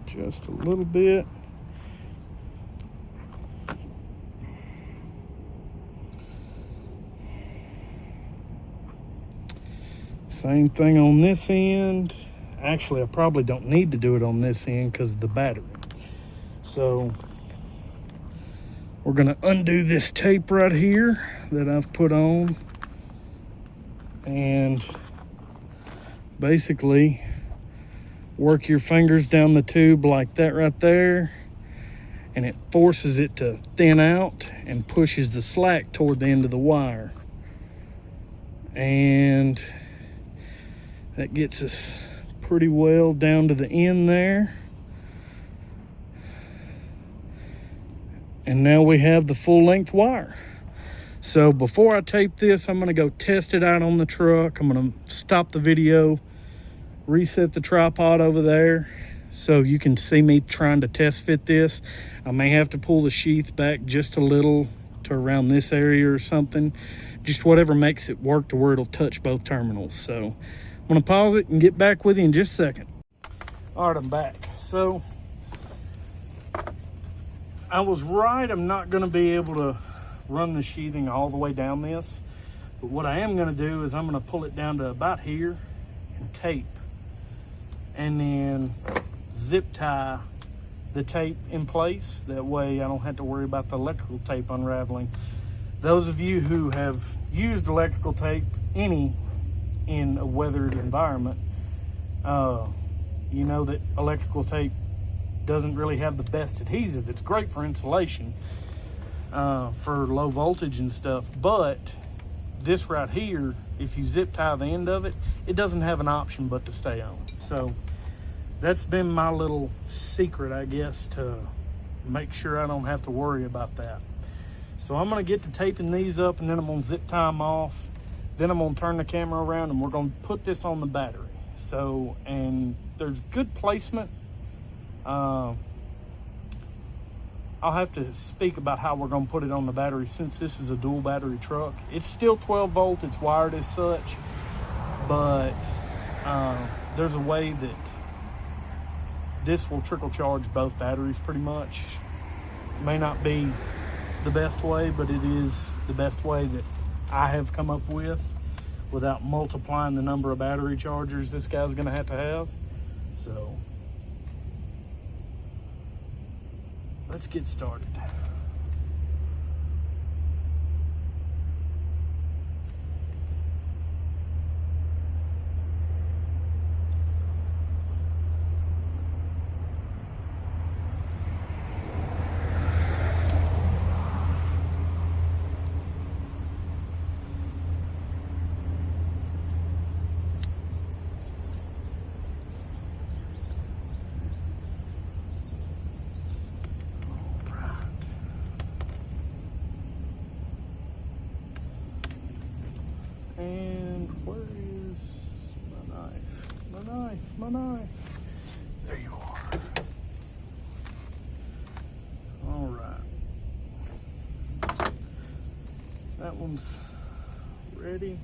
Just a little bit. Same thing on this end. Actually, I probably don't need to do it on this end because of the battery. So we're gonna undo this tape right here that I've put on, and basically work your fingers down the tube like that right there, and it forces it to thin out and pushes the slack toward the end of the wire. And that gets us pretty well down to the end there. And now we have the full length wire. So before I tape this, I'm gonna go test it out on the truck. I'm gonna stop the video, reset the tripod over there so you can see me trying to test fit this. I may have to pull the sheath back just a little to around this area or something, just whatever makes it work to where it'll touch both terminals. So I'm gonna pause it and get back with you in just a second. All right, I'm back. So I was right, I'm not gonna be able to run the sheathing all the way down this, but what I am gonna do is I'm gonna pull it down to about here and tape, and then zip tie the tape in place. That way I don't have to worry about the electrical tape unraveling. Those of you who have used electrical tape in a weathered environment, you know that electrical tape doesn't really have the best adhesive. It's great for insulation, for low voltage and stuff, but this right here, if you zip tie the end of it, it doesn't have an option but to stay on. So that's been my little secret, I guess, to make sure I don't have to worry about that. So I'm gonna get to taping these up, and then I'm gonna zip tie them off. Then I'm gonna turn the camera around and we're gonna put this on the battery. So, and there's good placement. I'll have to speak about how we're going to put it on the battery since this is a dual battery truck. It's still 12 volt, it's wired as such, but there's a way that this will trickle charge both batteries pretty much. May not be the best way, but it is the best way that I have come up with without multiplying the number of battery chargers this guy's gonna have to have. So let's get started. And where is my knife? My knife. There you are. All right. That one's ready.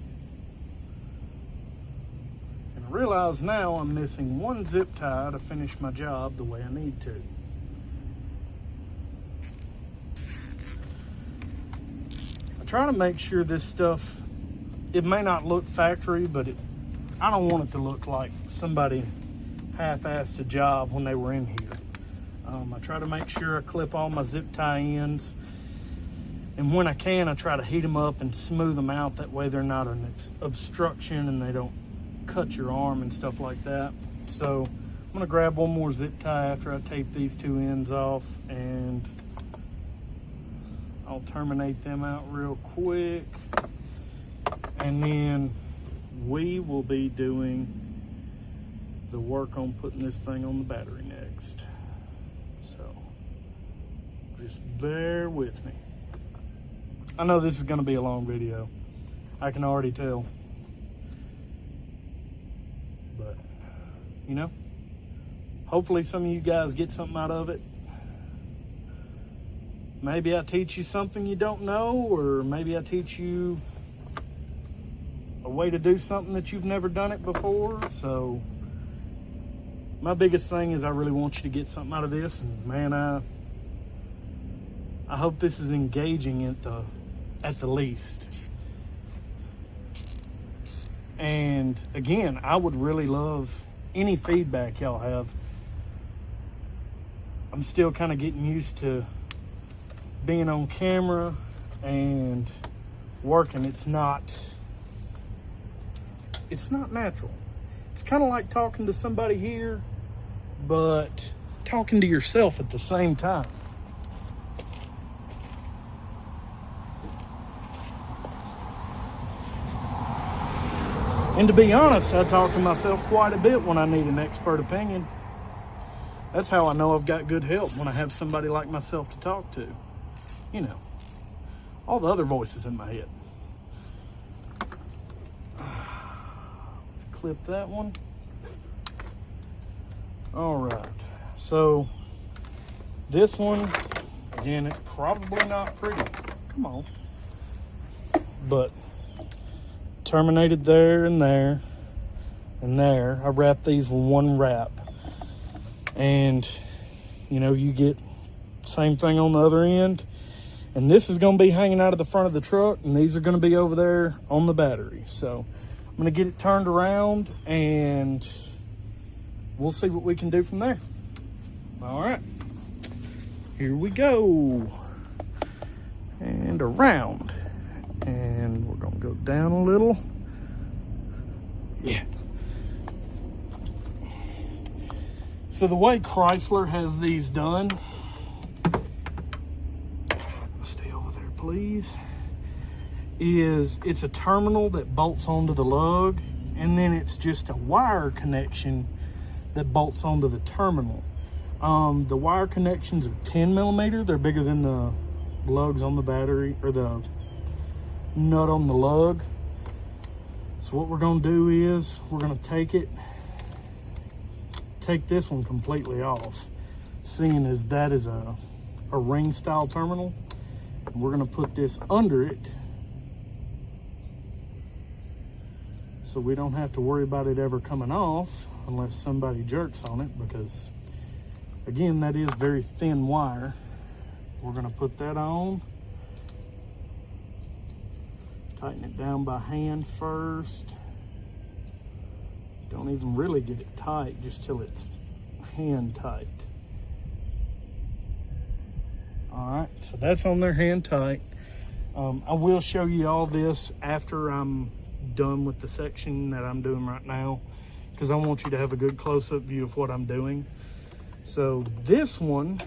And I realize now I'm missing one zip tie to finish my job the way I need to. I try to make sure this stuff, it may not look factory, but I don't want it to look like somebody half-assed a job when they were in here. I try to make sure I clip all my zip tie ends, and when I can, I try to heat them up and smooth them out. That way they're not an obstruction and they don't cut your arm and stuff like that. So I'm gonna grab one more zip tie after I tape these two ends off, and I'll terminate them out real quick. And then we will be doing the work on putting this thing on the battery next. So just bear with me. I know this is going to be a long video. I can already tell. But, you know, hopefully some of you guys get something out of it. Maybe I teach you something you don't know, or maybe I teach you a way to do something that you've never done it before. So my biggest thing is I really want you to get something out of this, and man, I hope this is engaging at the least. And again, I would really love any feedback y'all have. I'm still kind of getting used to being on camera and working. It's not natural. It's kind of like talking to somebody here, but talking to yourself at the same time. And to be honest, I talk to myself quite a bit when I need an expert opinion. That's how I know I've got good help, when I have somebody like myself to talk to. You know, all the other voices in my head. Clip that one. All right, so this one, again, it's probably not pretty. Come on. But terminated there and there and there. I wrap these with one wrap, and you know, you get same thing on the other end. And this is going to be hanging out of the front of the truck, and these are going to be over there on the battery. So I'm going to get it turned around, and we'll see what we can do from there. All right, here we go. And around. And we're going to go down a little. Yeah. So the way Chrysler has these done, stay over there please, is it's a terminal that bolts onto the lug, and then it's just a wire connection that bolts onto the terminal. The wire connections are 10 millimeter. They're bigger than the lugs on the battery, or the nut on the lug. So what we're going to do is we're going to take this one completely off, seeing as that is a a ring style terminal. And we're gonna put this under it so we don't have to worry about it ever coming off unless somebody jerks on it, because again, that is very thin wire. We're gonna put that on. Tighten it down by hand first. Don't even really get it tight, just till it's hand tight. All right, so that's on there hand tight. I will show you all this after I'm done with the section that I'm doing right now, because I want you to have a good close-up view of what I'm doing. So this one,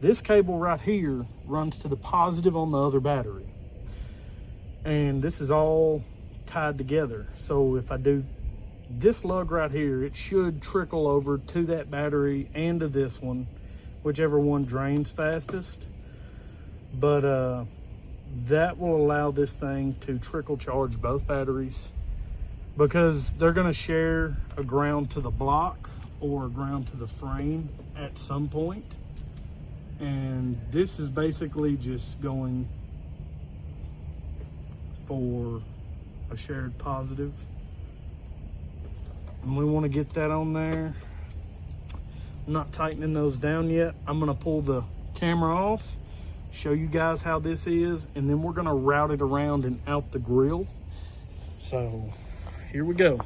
this cable right here runs to the positive on the other battery. And this is all tied together. So if I do this lug right here, it should trickle over to that battery and to this one, whichever one drains fastest. But that will allow this thing to trickle charge both batteries, because they're gonna share a ground to the block or a ground to the frame at some point. And this is basically just going for a shared positive. And we want to get that on there. I'm not tightening those down yet. I'm going to pull the camera off, show you guys how this is, and then we're going to route it around and out the grill. So here we go.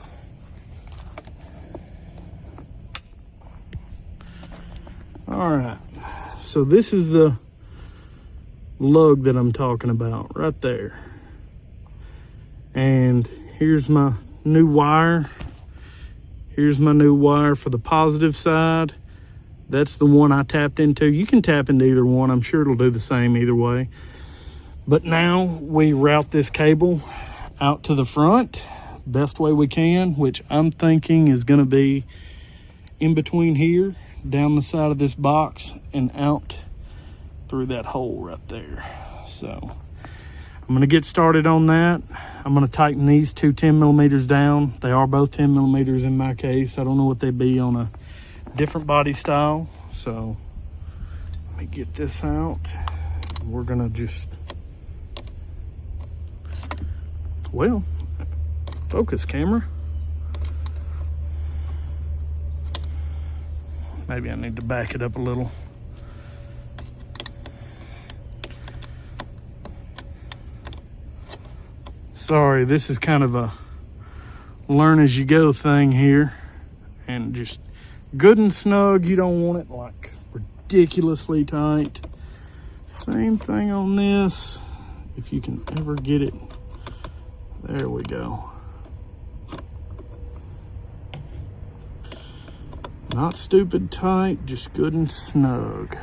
All right, so this is the lug that I'm talking about right there. And here's my new wire. Here's my new wire for the positive side. That's the one I tapped into. You can tap into either one. I'm sure it'll do the same either way. But now we route this cable out to the front best way we can, which I'm thinking is going to be in between here, down the side of this box, and out through that hole right there. So I'm going to get started on that. I'm going to tighten these two 10 millimeters down. They are both 10 millimeters in my case. I don't know what they'd be on a different body style. So let me get this out. We're going to just, well, focus camera. Maybe I need to back it up a little. Sorry, this is kind of a learn as you go thing here, and just good and snug. You don't want it like ridiculously tight. Same thing on this, if you can ever get it. There we go. Not stupid tight, just good and snug.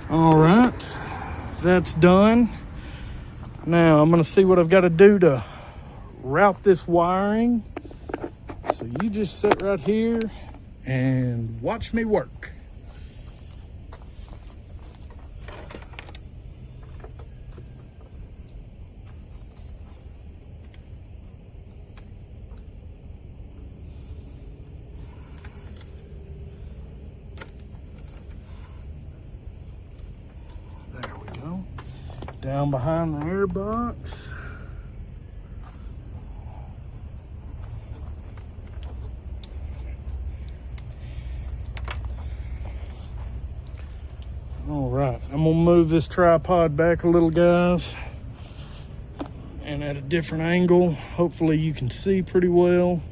All right, that's done. Now I'm gonna see what I've got to do to route this wiring. So you just sit right here and watch me work. There we go. Down behind the air box. All right, I'm gonna move this tripod back a little, guys, and at a different angle. Hopefully you can see pretty well.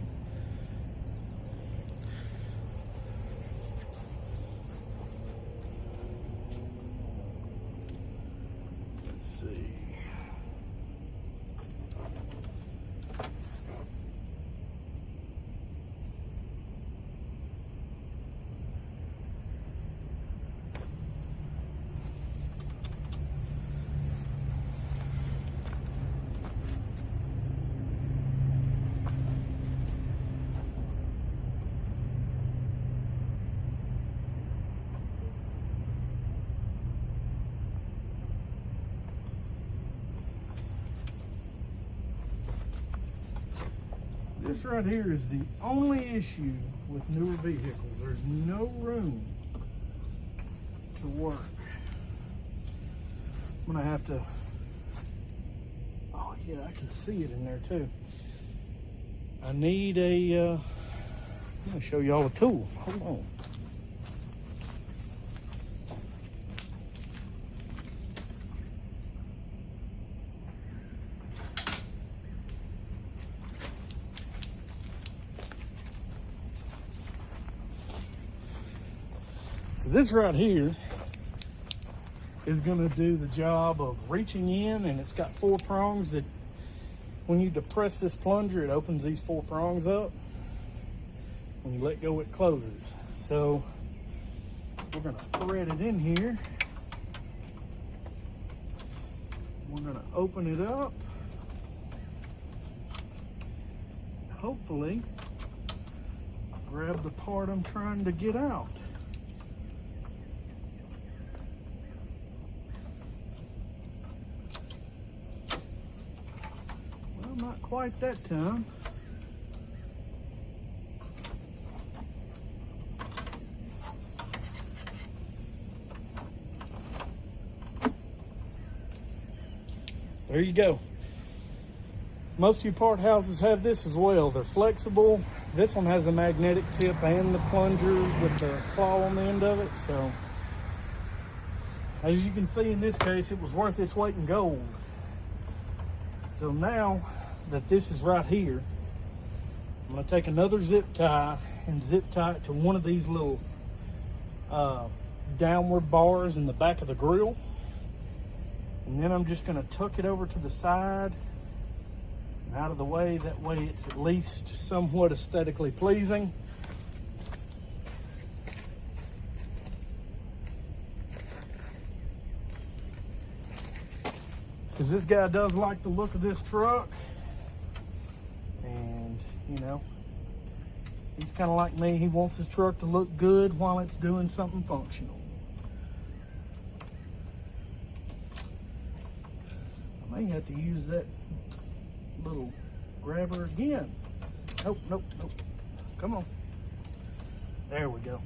This right here is the only issue with newer vehicles. There's no room to work. I'm gonna have to, oh yeah, I can see it in there too. I need a, I'm gonna show y'all a tool. Hold on. So this right here is going to do the job of reaching in, and it's got 4 prongs that when you depress this plunger, it opens these 4 prongs up. When you let go, it closes. So we're going to thread it in here. We're going to open it up. Hopefully grab the part I'm trying to get out. Not quite that time. There you go. Most of your part houses have this as well. They're flexible. This one has a magnetic tip and the plunger with the claw on the end of it. So as you can see in this case, it was worth its weight in gold. So now that this is right here, I'm going to take another zip tie and zip tie it to one of these little downward bars in the back of the grill. And then I'm just going to tuck it over to the side and out of the way. That way it's at least somewhat aesthetically pleasing. Because this guy does like the look of this truck. And, you know, he's kind of like me. He wants his truck to look good while it's doing something functional. I may have to use that little grabber again. Nope, nope, nope. Come on. There we go.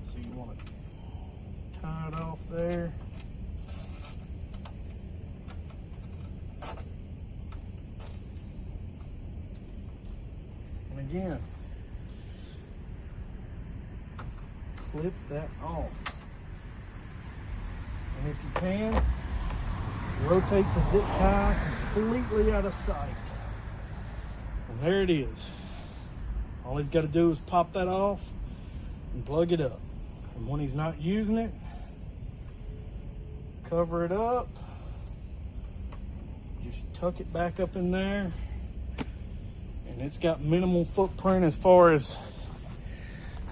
So you want to tie it off there. And again, clip that off. And if you can, rotate the zip tie completely out of sight. And there it is. All he's got to do is pop that off and plug it up. And when he's not using it, cover it up. Just tuck it back up in there. And it's got minimal footprint as far as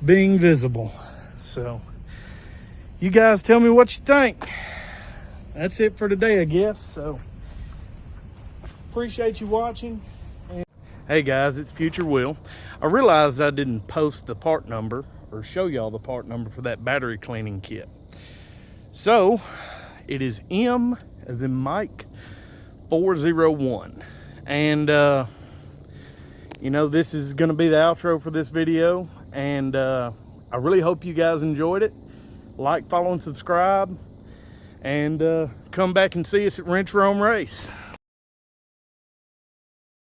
being visible. So you guys tell me what you think. That's it for today, I guess. So appreciate you watching. Hey guys, it's Future Will. I realized I didn't post the part number or show y'all the part number for that battery cleaning kit. So it is M as in Mike 401. And you know, this is going to be the outro for this video. And I really hope you guys enjoyed it. Like, follow, and subscribe. And come back and see us at Wrench Rome Race.